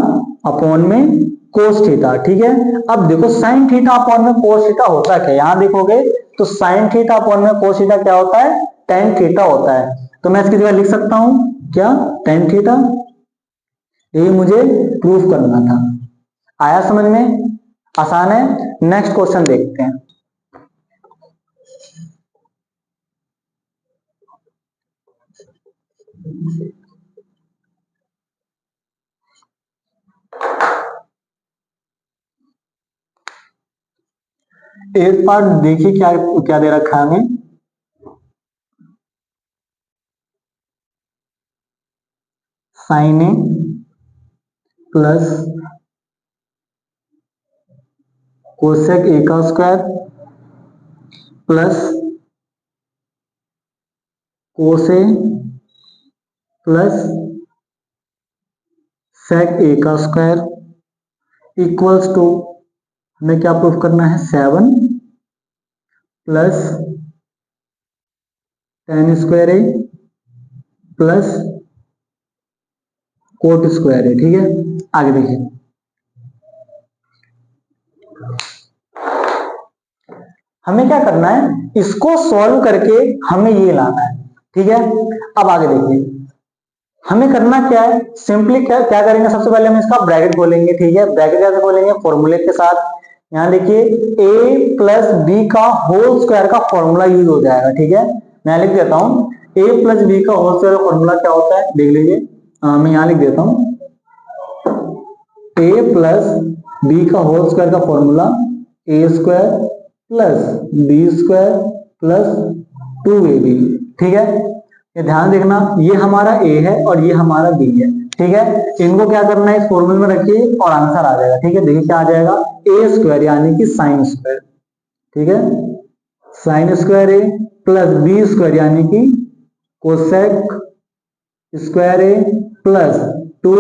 अपॉन में कोस थीटा। ठीक है, अब देखो साइन थीटा अपॉन में कोस थीटा होता क्या, यहां देखोगे तो साइन थीटा अपॉन में कोस थीटा क्या होता है, टेन थीटा होता है। तो मैं इसकी जगह लिख सकता हूं क्या, टेन थीटा। ये मुझे प्रूफ करना था। आया समझ में? आसान है। नेक्स्ट क्वेश्चन देखते हैं। एक पार्ट देखिए क्या क्या दे रखा है हमें। Sine A plus cosec A का square plus cos A plus sec A का स्क्वायर इक्वल्स टू, हमें क्या प्रूफ करना है, 7 प्लस टेन स्क्वायर ए प्लस कोट स्क्वायर है। ठीक है, आगे देखिए। हमें क्या करना है, इसको सॉल्व करके हमें ये लाना है। ठीक है, अब आगे देखिए हमें करना क्या है। सिंपली क्या क्या करेंगे, सबसे पहले हम इसका ब्रैकेट खोलेंगे। ठीक है, ब्रैकेट कैसे खोलेंगे, फॉर्मूले के साथ। यहाँ देखिए a प्लस बी का होल स्क्वायर का फॉर्मूला यूज हो जाएगा। ठीक है, मैं लिख देता हूँ a प्लस बी का होल स्क्वायर का फॉर्मूला क्या होता है, देख लीजिए। मैं यहाँ लिख देता हूँ a प्लस बी का होल स्क्वायर का formula A square plus B square plus 2ab। ठीक है, ये ध्यान देखना, ये हमारा a है और ये हमारा b है। ठीक है, इनको क्या करना है, इस फॉर्मूले में रखिए और आंसर आ जाएगा। ठीक है, देखिए क्या आ जाएगा, ए स्क्वायर यानी कि साइन स्क्वायर। ठीक है, साइन स्क्वायर ए प्लस बी स्क्वायर यानी कि कोसेक स्क्वायर ए प्लस 2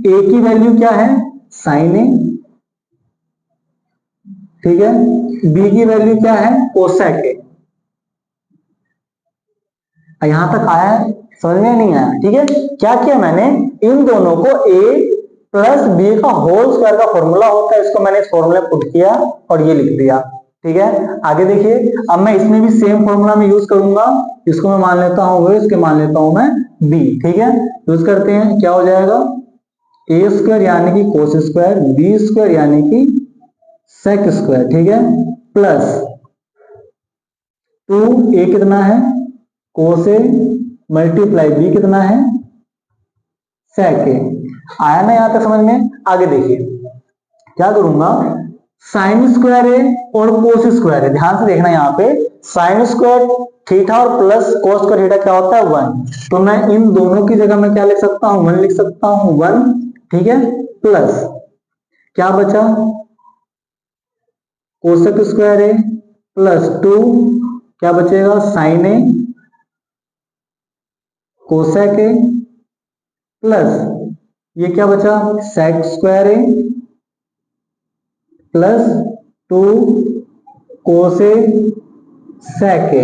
ए की वैल्यू क्या है, साइन ए। ठीक है, बी की वैल्यू क्या है, कोसेक ए। यहां तक आया है, समझ में नहीं आया? ठीक है, क्या किया मैंने, इन दोनों को a प्लस बी का होल स्क्वायर का फॉर्मूला होता है, इसको मैंने इस फॉर्मूले में पुट किया और ये लिख दिया। ठीक है, आगे देखिए, अब मैं इसमें भी सेम फॉर्मूला में यूज करूंगा। इसको मैं मान लेता हूं a, इसके मान लेता हूं मैं b। ठीक है, यूज करते हैं, क्या हो जाएगा, ए स्क्वायर यानी कि कोस स्क्वायर, बी स्क्वायर यानी कि सेक स्क्वायर। ठीक है, प्लस 2a कितना है, कोस ए मल्टीप्लाई बी कितना है, सेक ए। आया ना यहां तक समझ में? आगे देखिए क्या करूंगा, साइन स्क्वायर ए और कोस स्क्वायर है, ध्यान से देखना। यहाँ पे साइन स्क्वायर थीटा और प्लस कोस स्क्वायर थीटा क्या होता है, 1। तो मैं इन दोनों की जगह में क्या लिख सकता हूं, 1 लिख सकता हूं, 1। ठीक है, प्लस क्या बचा, कोसेक स्क्वायर ए प्लस 2 क्या बचेगा, sine A cosec A plus ये क्या बचा, सेक स्क्वायर ए प्लस 2 कोस ए सेक ए।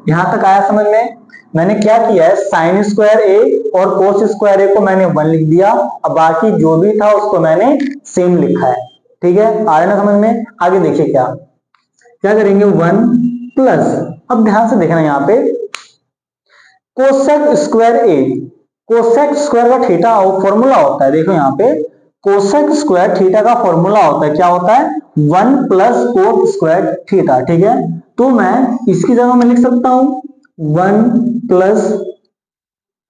यहां तक आया समझ में? मैंने क्या किया है, साइन स्क्वायर ए और कोस स्क्वायर ए को मैंने 1 लिख दिया, अब बाकी जो भी था उसको मैंने सेम लिखा है। ठीक है, आया ना समझ में? आगे देखिए क्या क्या करेंगे, 1 प्लस, अब ध्यान से देखना यहाँ पे, कोसेक स्क्वायर ए, कोसेक स्क्वायर का थीटा फॉर्मूला होता है, देखो यहाँ पे कोसेक स्क्वायर थीटा का फॉर्मूला होता है, क्या होता है, 1 प्लस कोट स्क्वायर थीटा। ठीक है, तो मैं इसकी जगह में लिख सकता हूं 1 प्लस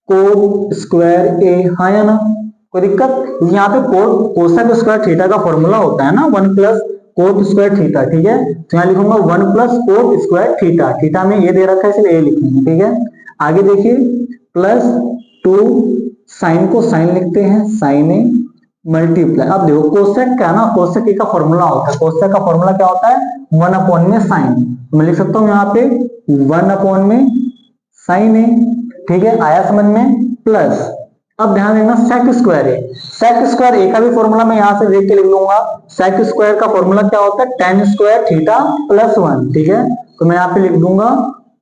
कोट स्क्वायर ए। हाँ या ना, कोई दिक्कत? यहाँ पे कोसेक स्क्वायर थीटा का फॉर्मूला होता है ना 1 प्लस कोट स्क्वायर थीटा। ठीक है, तो यहाँ लिखूंगा 1 plus cot square theta, theta में ये दे रखा है इसलिए ए लिखेंगे। ठीक है, आगे देखिए, प्लस 2 साइन को साइन लिखते हैं, साइन ए मल्टीप्लाई, अब देखो कोसेक का ना, कोसेक ए का फॉर्मूला होता है, कोसेक का फॉर्मूला क्या होता है, 1 अपॉन में साइन। मैं लिख सकता हूं यहाँ पे 1 अपॉन में साइन ए। ठीक है, आया समझ में? प्लस अब ध्यान देना, सेक स्क्वायर ए, सेक स्क्वायर ए का भी फॉर्मूला मैं यहां से देख के लिख लूंगा। सेक स्क्वायर का फॉर्मूला क्या होता है, tan स्क्वायर थीटा प्लस 1। ठीक है, तो मैं यहाँ पे लिख दूंगा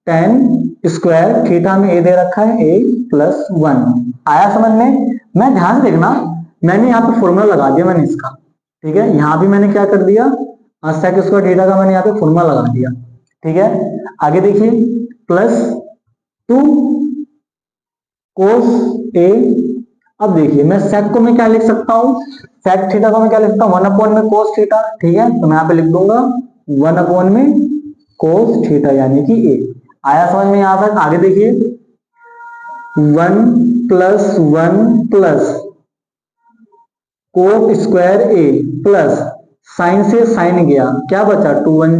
tan स्क्वायर थीटा में ए दे रखा है ए प्लस 1। आया समझ में? मैं ध्यान से देखना, मैंने यहाँ पे फॉर्मूला लगा दिया मैंने इसका। ठीक है, यहां भी मैंने क्या कर दिया, सेक स्क्वायर थीटा का मैंने यहाँ पे फॉर्मूला लगा दिया। ठीक है, आगे देखिए, प्लस 2 कोस ए अब देखिए मैं सेक को मैं क्या लिख सकता हूँ, सेक थीटा को मैं क्या लिख सकता हूँ, 1 में कोस थीटा। ठीक है, तो मैं यहाँ पे लिख दूंगा 1 में कोस थीटा यानी कि ए। आया समझ में यहाँ तक? आगे देखिए 1 + 1 + कोस स्क्वायर ए प्लस साइन से साइन गया, क्या बचा 2 × 1 =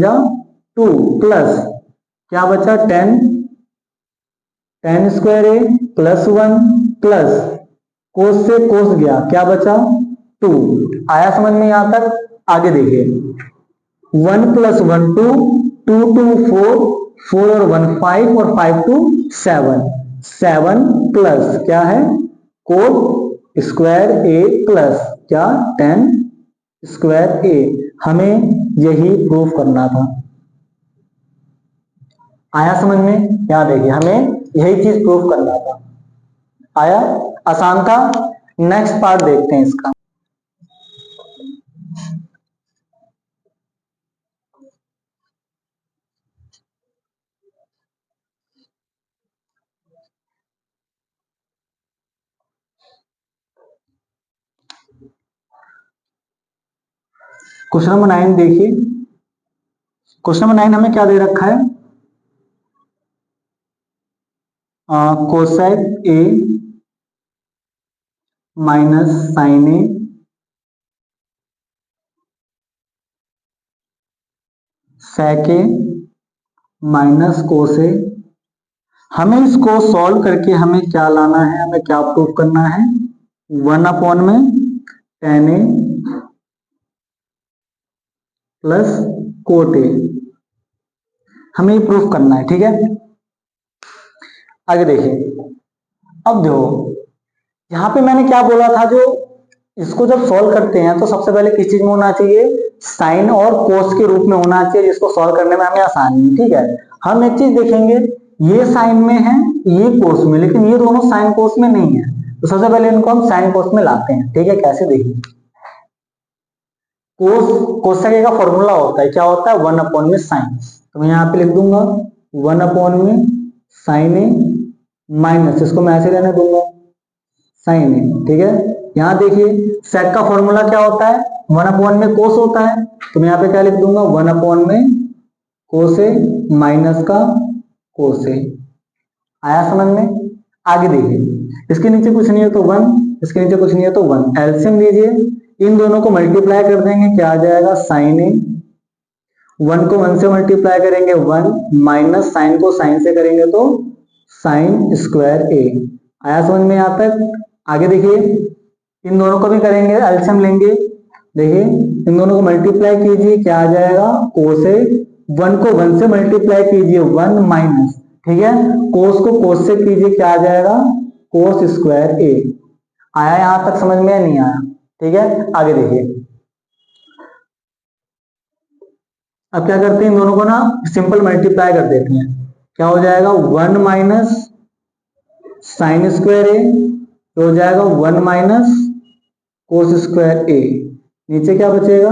2 प्लस क्या बचा 10 स्क्वायर ए प्लस 1 प्लस कोस से कोस गया, क्या बचा 2। आया समझ में यहां तक? आगे देखिए 1 + 1 2, 2 × 2 4, 4 और 1 5 और 5 × 2 7, 7 प्लस क्या है कोस स्क्वायर ए प्लस क्या 10 स्क्वायर ए। हमें यही प्रूफ करना था। आया समझ में? यहां देखिए हमें यही चीज प्रूफ करना था। आया? आसान था। नेक्स्ट पार्ट देखते हैं इसका। क्वेश्चन नंबर 9 देखिए। क्वेश्चन नंबर 9 हमें क्या दे रखा है, cosec A minus sine A sec A minus cos A. हमें इसको सॉल्व करके हमें क्या लाना है, हमें क्या प्रूफ करना है, 1 में tan ए प्लस कोट ए। हमें ये प्रूफ करना है। ठीक है, आगे देखिए। अब देखो यहाँ पे मैंने क्या बोला था, जो इसको जब सॉल्व करते हैं तो सबसे पहले किस चीज में होना चाहिए, साइन और कोस के रूप में होना चाहिए, जिसको सॉल्व करने में हमें आसानी है। ठीक है, हम एक चीज देखेंगे, ये साइन में है ये कोस में, लेकिन ये दोनों साइन कोस में नहीं है, तो सबसे पहले इनको हम साइन कोस में लाते हैं। ठीक है, कैसे देखिए, कोसेक का फॉर्मूला होता है, क्या होता है 1 में साइन। तो मैं यहाँ पे लिख दूंगा 1 में साइन ए माइनस, इसको मैं ऐसे रहने दूंगा साइन ए। ठीक है, यहाँ देखिए सेक का फॉर्मूला क्या होता है, 1 में कोस होता है, तो मैं यहाँ पे क्या लिख दूंगा 1 में कोस ए माइनस का कोस ए। आया समझ में? आगे देखिए, इसके नीचे कुछ नहीं है तो 1, इसके नीचे कुछ नहीं है तो 1, एलसीएम लीजिए, इन दोनों को मल्टीप्लाई कर देंगे, क्या आ जाएगा साइन ए, 1 को 1 से मल्टीप्लाई करेंगे 1 माइनस साइन को साइन से करेंगे तो साइन स्क्वायर ए। आया समझ में यहाँ तक? आगे देखिए इन दोनों को भी करेंगे, एलसीएम लेंगे, देखिए इन दोनों को मल्टीप्लाई कीजिए, क्या आ जाएगा कोस ए, 1 को 1 से मल्टीप्लाई कीजिए 1 माइनस, ठीक है, कोस को कोस से कीजिए, क्या आ जाएगा कोस स्क्वायर ए। आया यहां तक समझ में या नहीं आया? ठीक है, आगे देखिए। अब क्या करते हैं, इन दोनों को ना सिंपल मल्टीप्लाई कर देते हैं, क्या हो जाएगा 1 माइनस साइन स्क्वायर ए, तो हो जाएगा 1 माइनस कोस स्क्वायर ए, नीचे क्या बचेगा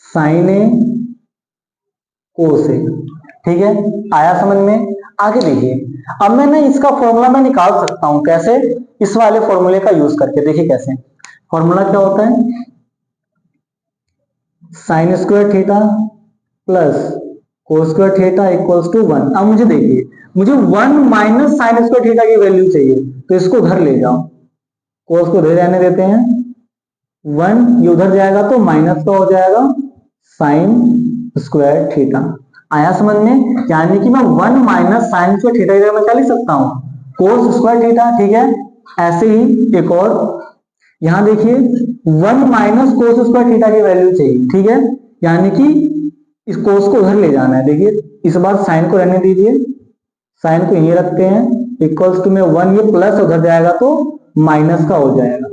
साइन ए कोस ए। ठीक है, आया समझ में? आगे देखिए, अब मैं ना इसका फॉर्मूला मैं निकाल सकता हूं, कैसे, इस वाले फॉर्मूले का यूज करके। देखिए कैसे, फॉर्मूला क्या होता है, sine square theta plus cos square theta equals to 1। अब मुझे देखिए, मुझे 1 माइनस साइन स्क्वायर थीटा की वैल्यू चाहिए, तो इसको उधर ले जाओ, कोस को उधर रहने देते हैं, 1 ये उधर जाएगा तो माइनस का हो जाएगा साइन स्क्वायर थीटा। आया समझ में? यानी कि मैं 1 माइनस साइन स्क्वायर थीटा की जगह मैं क्या लिख सकता हूं, कोस स्क्वायर थीटा। ठीक है, ऐसे ही एक और, यहां देखिए 1 माइनस कोस स्क्वायर थीटा की वैल्यू चाहिए। ठीक है, यानी कि इस कोस को उधर ले जाना है। देखिए इस बार साइन को रहने दीजिए, साइन को यहीं रखते हैं, इक्वल्स टू में 1 ये प्लस उधर जाएगा तो माइनस का हो जाएगा।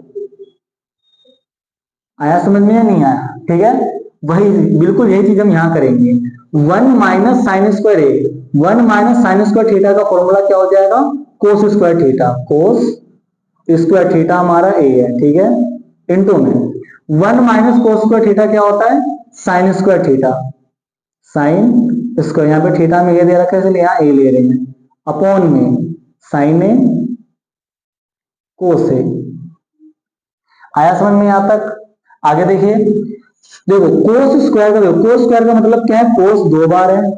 आया समझ में या नहीं आया? ठीक है, वही बिल्कुल यही चीज हम यहां करेंगे, 1 माइनस साइन स्क्वायर ए, 1 माइनस साइन स्क्वायर थीटा का फॉर्मूला क्या हो जाएगा कोस स्क्वायर थीटा, कोस स्क्वायर थीटा हमारा ए है। ठीक है, इनटू में 1 माइनस कोस स्क्वायर थीटा क्या होता है sine square theta, sine square, यहाँ पे थीटा में ये दे रखा है इसलिए यहाँ ए ले रहे हैं, अपॉन में साइन ए कोस ए। आया समझ में यहाँ तक? आगे देखिए, देखो कोस स्क्वायर का, देखो कोस स्क्वायर का मतलब क्या है, कोस 2 बार है,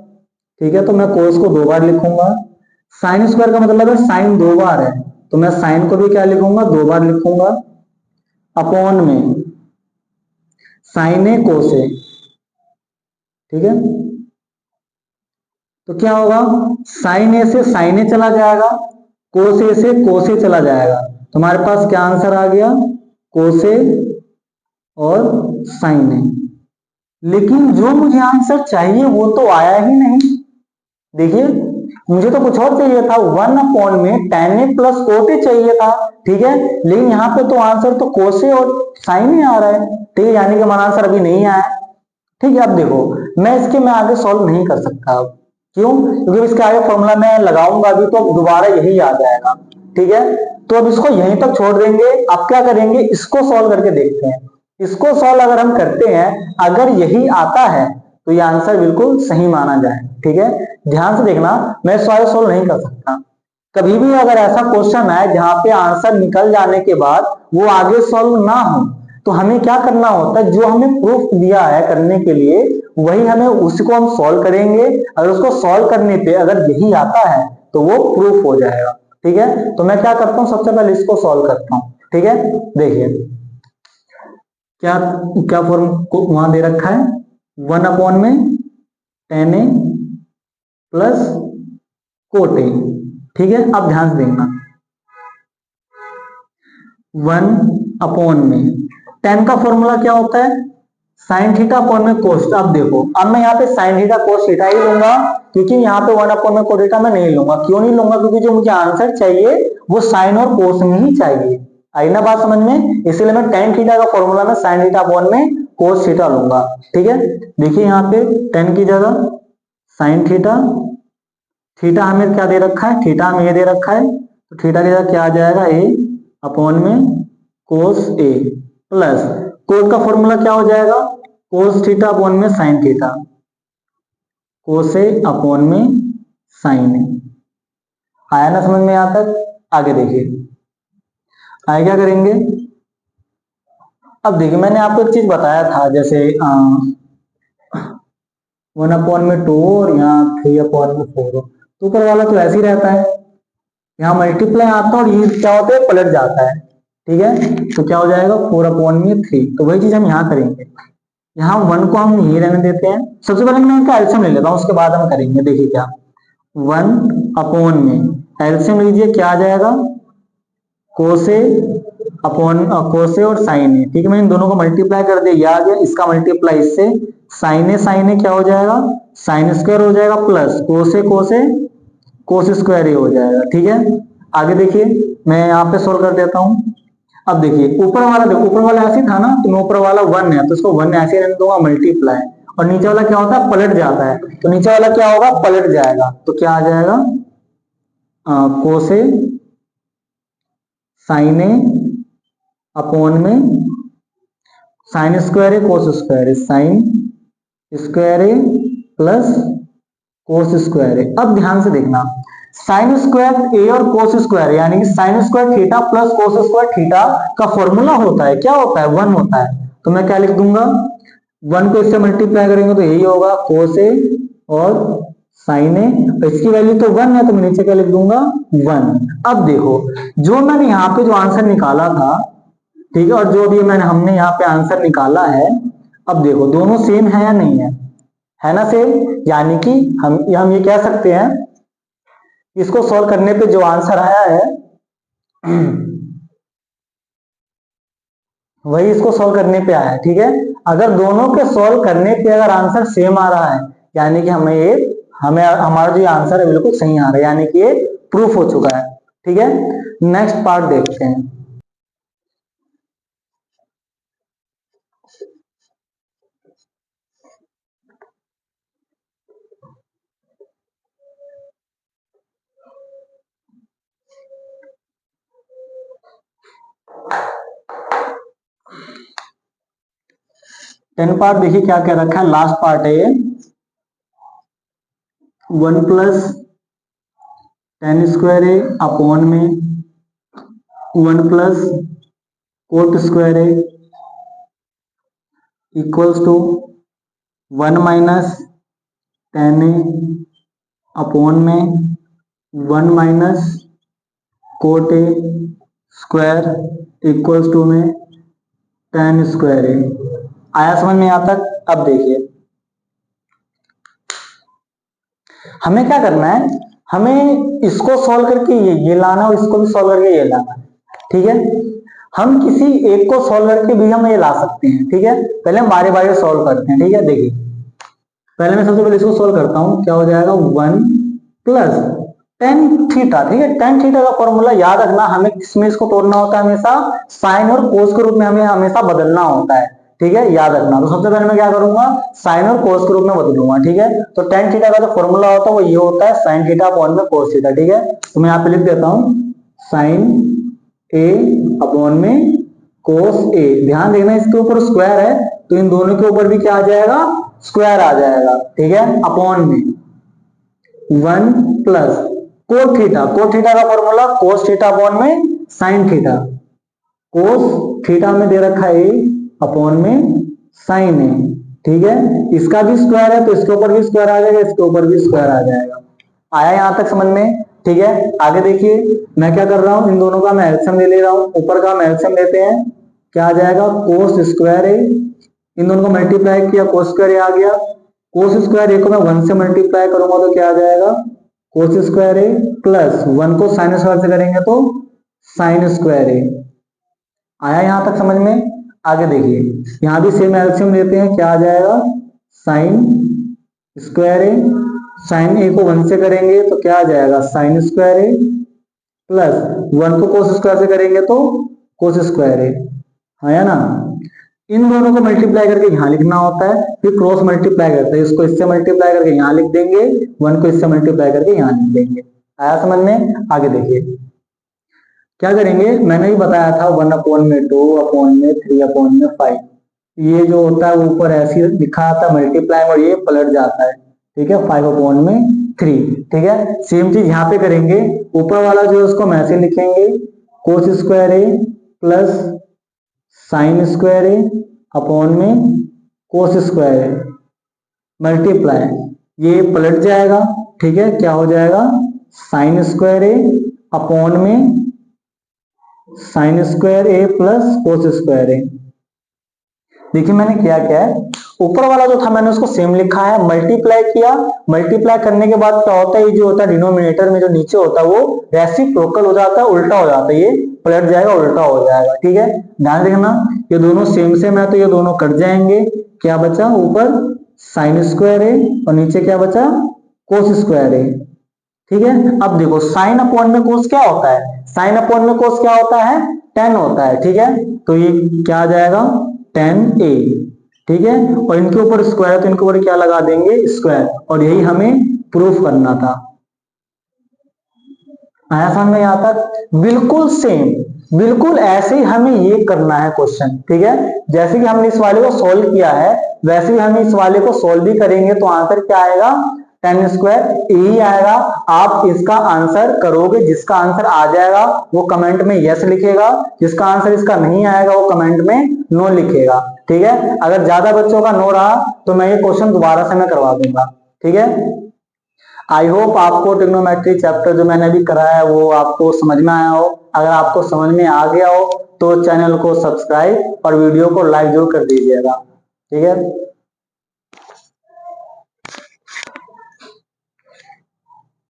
ठीक है, तो मैं कोस को 2 बार लिखूंगा। साइन स्क्वायर का मतलब है साइन 2 बार है, तो मैं साइन को भी क्या लिखूंगा, 2 बार लिखूंगा, अपॉन में साइन ए कोस ए, ठीक है। तो क्या होगा, साइन ए से साइन ए चला जाएगा, कोस ए से कोस ए चला जाएगा, तो हमारे पास क्या आंसर आ गया, कोस ए और साइन ए। लेकिन जो मुझे आंसर चाहिए वो तो आया ही नहीं। देखिए, मुझे तो कुछ और चाहिए था, 1 में tan ए प्लस कोट ए चाहिए था, ठीक है, लेकिन यहाँ पे तो आंसर तो कोस ए और साइन ए आ रहा है, ठीक है, यानी कि हमारा आंसर अभी नहीं आया। ठीक है, अब देखो मैं आगे सॉल्व नहीं कर सकता अब, क्यों? क्योंकि इसके आगे फॉर्मूला मैं लगाऊंगा अभी तो अब दोबारा यही आ जाएगा, ठीक है, तो अब इसको यहीं तक छोड़ देंगे। अब क्या करेंगे, इसको सॉल्व करके देखते हैं। इसको सॉल्व अगर हम करते हैं, अगर यही आता है तो ये आंसर बिल्कुल सही माना जाए, ठीक है। ध्यान से देखना, मैं सवाल सॉल्व नहीं कर सकता। कभी भी अगर ऐसा क्वेश्चन है जहां पे आंसर निकल जाने के बाद वो आगे सॉल्व ना हो, तो हमें क्या करना होता है, जो हमें प्रूफ दिया है करने के लिए वही हमें उसको हम सॉल्व करेंगे। अगर उसको सॉल्व करने पे अगर यही आता है तो वो प्रूफ हो जाएगा, ठीक है। तो मैं क्या करता हूं, सबसे पहले इसको सॉल्व करता हूं, ठीक है। देखिए क्या क्या फॉर्म को वहां दे रखा है, 1 में tan ए प्लस कोट ए, ठीक है। अब ध्यान से देखना, 1 में tan का फॉर्मूला क्या होता है, साइन थीटा अपॉन में कोस। अब देखो, अब मैं यहाँ पे साइन थीटा कोस थीटा ही लूंगा, क्योंकि यहाँ पे 1 में कोस थीटा मैं नहीं लूंगा। क्यों नहीं लूंगा, क्योंकि जो मुझे आंसर चाहिए वो साइन और कोस में ही चाहिए। आई ना बात समझ में? इसलिए मैं tan थीटा का फॉर्मूला में साइन थीटा अपॉन में कोस थीटा लूंगा, ठीक है। देखिए यहाँ पे tan की जगह साइन थीटा, थीटा हमें क्या दे रखा है, थीटा हमें ये दे रखा है, तो थीटा की जगह क्या आ जाएगा, ए अपॉन में कोस ए प्लस कोस का फॉर्मूला क्या हो जाएगा, कोस थीटा अपॉन में साइन थीटा, कोस ए अपॉन में साइन ए। आया ना समझ में यहां तक? आगे देखिए, आगे क्या करेंगे। अब देखिए, मैंने आपको एक चीज बताया था, जैसे 1/2 और यहाँ 3/4, तो ऊपर वाला तो ऐसे ही रहता है, यहाँ मल्टीप्लाई आता है और ये क्या होता है, पलट जाता है, ठीक है। तो क्या हो जाएगा, 4/3। तो वही चीज हम यहाँ करेंगे, यहाँ 1 को हम यही रहने देते हैं। सबसे पहले मैं इनका एल्सियम ले लेता हूँ, उसके बाद हम करेंगे। देखिए क्या, 1 में एल्सियम लीजिए, क्या आ जाएगा, कोसे अपॉन कोसे और साइन ए, ठीक है। मैंने इन दोनों को मल्टीप्लाई कर दिया, ये आ गया, इसका मल्टीप्लाई इससे, साइन ए क्या हो जाएगा, साइन स्क्वायर हो जाएगा, प्लस कोसे कोसे कोस स्क्वायर ए हो जाएगा, ठीक है। आगे देखिए, मैं यहाँ पे सोल्व कर देता हूँ। अब देखिए ऊपर वाला, देखो ऊपर वाला ऐसे था ना, तो मैं ऊपर वाला 1 है तो इसको 1 ऐसे रहने दूंगा, मल्टीप्लाई, और नीचे वाला क्या होता है, पलट जाता है, तो नीचे वाला क्या होगा, पलट जाएगा, तो क्या आ जाएगा, कोसे साइन ए अपॉन में साइन स्क्वायर ए कोस स्क्वायर ए, साइन स्क्वायर ए प्लस कोस स्क्वायर ए। अब ध्यान से देखना, साइन स्क्वायर ए और कोस स्क्वायर यानी कि sine square theta plus cos square theta का फॉर्मूला होता है, क्या होता है, 1 होता है। तो मैं क्या लिख दूंगा, 1 को इससे मल्टीप्लाई करेंगे तो यही होगा, कोस ए और साइन ए, इसकी वैल्यू तो 1 है तो मैं नीचे क्या लिख दूंगा, 1। अब देखो, जो मैंने यहाँ पे जो आंसर निकाला था, ठीक है, और जो भी हमने यहाँ पे आंसर निकाला है, अब देखो दोनों सेम है या नहीं है ना सेम, यानी कि हम ये कह सकते हैं, इसको सॉल्व करने पे जो आंसर आया है वही इसको सॉल्व करने पे आया है, ठीक है। अगर दोनों के सॉल्व करने पे अगर आंसर सेम आ रहा है, यानी कि हमें हमारा जो आंसर है बिल्कुल सही आ रहा है, यानी कि ये प्रूफ हो चुका है, ठीक है। नेक्स्ट पार्ट देखते हैं। टेन पार्ट देखिए क्या कह रखा है, लास्ट पार्ट है ये, 1 plus tan square A upon में 1 plus cot square A equals to 1 minus tan A upon में 1 minus cot A square equals to में टेन स्क्वायर ए। आया समझ में यहाँ तक? अब देखिए हमें क्या करना है, हमें इसको सॉल्व करके ये लाना और इसको भी सॉल्व करके ये लाना, ठीक है। हम किसी एक को सॉल्व करके भी हम ये ला सकते हैं, ठीक है। पहले हम बारी बारी सॉल्व करते हैं, ठीक है। देखिए पहले मैं सबसे पहले इसको सॉल्व करता हूं, क्या हो जाएगा 1 प्लस टेन थीटा, ठीक है। टेन थीटा का फॉर्मूला याद रखना, हमें किसमें इसको तोड़ना होता है, हमेशा साइन और कोस के रूप में हमें हमेशा बदलना होता है, ठीक है, याद रखना। तो सबसे पहले मैं क्या करूंगा, साइन और कोस के रूप में बदलूंगा, ठीक है। तो टेन थीटा का जो फॉर्मूला होता है वो ये होता है साइन थीटा अपॉन में कोस थीटा, ठीक है। तो मैं यहाँ पे लिख देता हूं साइन ए अपॉन में कोस ए। ध्यान देना इसके ऊपर स्क्वायर है तो इन दोनों के ऊपर भी क्या आ जाएगा, स्क्वायर आ जाएगा, ठीक है। अपॉन में 1 plus cot theta, cot theta का फॉर्मूला कोस थीटा अपॉन में साइन थीटा, कोस थीटा में दे रखा है अपॉन में साइन ए, ठीक है। इसका भी स्क्वायर है तो इसके ऊपर भी स्क्वायर आ जाएगा, इसके ऊपर भी स्क्वायर आ जाएगा। आया यहां तक समझ में? ठीक है। आगे देखिए मैं क्या कर रहा हूं, इन दोनों का मैं एलसीएम ले रहा हूं, ऊपर का हम एलसीएम लेते हैं, क्या आ जाएगा कोस स्क्वायर ए, इन दोनों को मल्टीप्लाई किया कोस स्क्वायर ए आ गया, कोस स्क्वायर ए को मैं 1 से मल्टीप्लाई करूंगा तो क्या आ जाएगा कोस स्क्वायर ए प्लस 1 को साइन स्क्वायर से करेंगे तो साइन स्क्वायर ए। आया यहां तक समझ में? आगे देखिए यहां भी सेम एलसीएम लेते हैं, क्या आ जाएगा साइन स्क्वायर ए, साइन ए को 1 से करेंगे तो क्या आ जाएगा साइन स्क्वायर ए प्लस 1 को कोस स्क्वायर से करेंगे तो कोस स्क्वायर ए। आया ना? इन दोनों को मल्टीप्लाई करके यहां लिखना होता है, फिर क्रॉस मल्टीप्लाई करते हैं, इसको इससे मल्टीप्लाई करके यहां लिख देंगे, 1 को इससे मल्टीप्लाई करके यहां लिख देंगे। आया समझ में? आगे देखिए क्या करेंगे, मैंने ही बताया था 1 अपॉन में 2 अपॉन में 3 अपॉन में 5, ये जो होता है ऊपर ऐसे लिखा आता है मल्टीप्लाई और ये पलट जाता है, ठीक है, 5 अपॉन में 3, ठीक है। सेम चीज यहाँ पे करेंगे, ऊपर वाला जो है उसको हम ऐसे लिखेंगे cos square A plus sine square A upon में कोस स्क्वायर ए मल्टीप्लाई, ये पलट जाएगा, ठीक है, क्या हो जाएगा साइन स्क्वायर ए अपॉन में साइन स्क्वायर ए प्लस कोस स्क्वायर ए। देखिए मैंने क्या क्या है, ऊपर वाला जो था मैंने उसको सेम लिखा है, मल्टीप्लाई किया, मल्टीप्लाई करने के बाद क्या होता है, ये जो होता है डिनोमिनेटर में जो नीचे होता है वो रेसिप्रोकल हो जाता है, उल्टा हो जाता है, ये पलट जाएगा उल्टा हो जाएगा, ठीक है। ध्यान रखना ये दोनों सेम है तो ये दोनों कट जाएंगे, क्या बचा ऊपर साइन स्क्वायर ए और नीचे क्या बचा कोस स्क्वायर ए, ठीक है। अब देखो साइन अपॉन में कोस क्या होता है, साइन अपॉन में कोस क्या होता है 10 होता है, ठीक है। तो ये क्या आ जाएगा 10a, ठीक है, और इनके ऊपर स्क्वायर है तो इनके ऊपर क्या लगा देंगे स्क्वायर, और यही हमें प्रूफ करना था। आया समझ में यहाँ तक? बिल्कुल सेम, बिल्कुल ऐसे ही हमें ये करना है क्वेश्चन, ठीक है। जैसे कि हमने इस वाले को सोल्व किया है वैसे ही हम इस वाले को सोल्व भी करेंगे, तो आंसर क्या आएगा 10 स्क्वायर यही आएगा। आप इसका आंसर करोगे, जिसका आंसर आ जाएगा वो कमेंट में यस लिखेगा, जिसका आंसर इसका नहीं आएगा वो कमेंट में नो लिखेगा, ठीक है। अगर ज्यादा बच्चों का नो रहा तो मैं ये क्वेश्चन दोबारा से मैं करवा दूंगा, ठीक है। आई होप आपको ट्रिग्नोमेट्री चैप्टर जो मैंने अभी कराया है वो आपको समझ में आया हो। अगर आपको समझ में आ गया हो तो चैनल को सब्सक्राइब और वीडियो को लाइक जरूर कर दीजिएगा, ठीक है।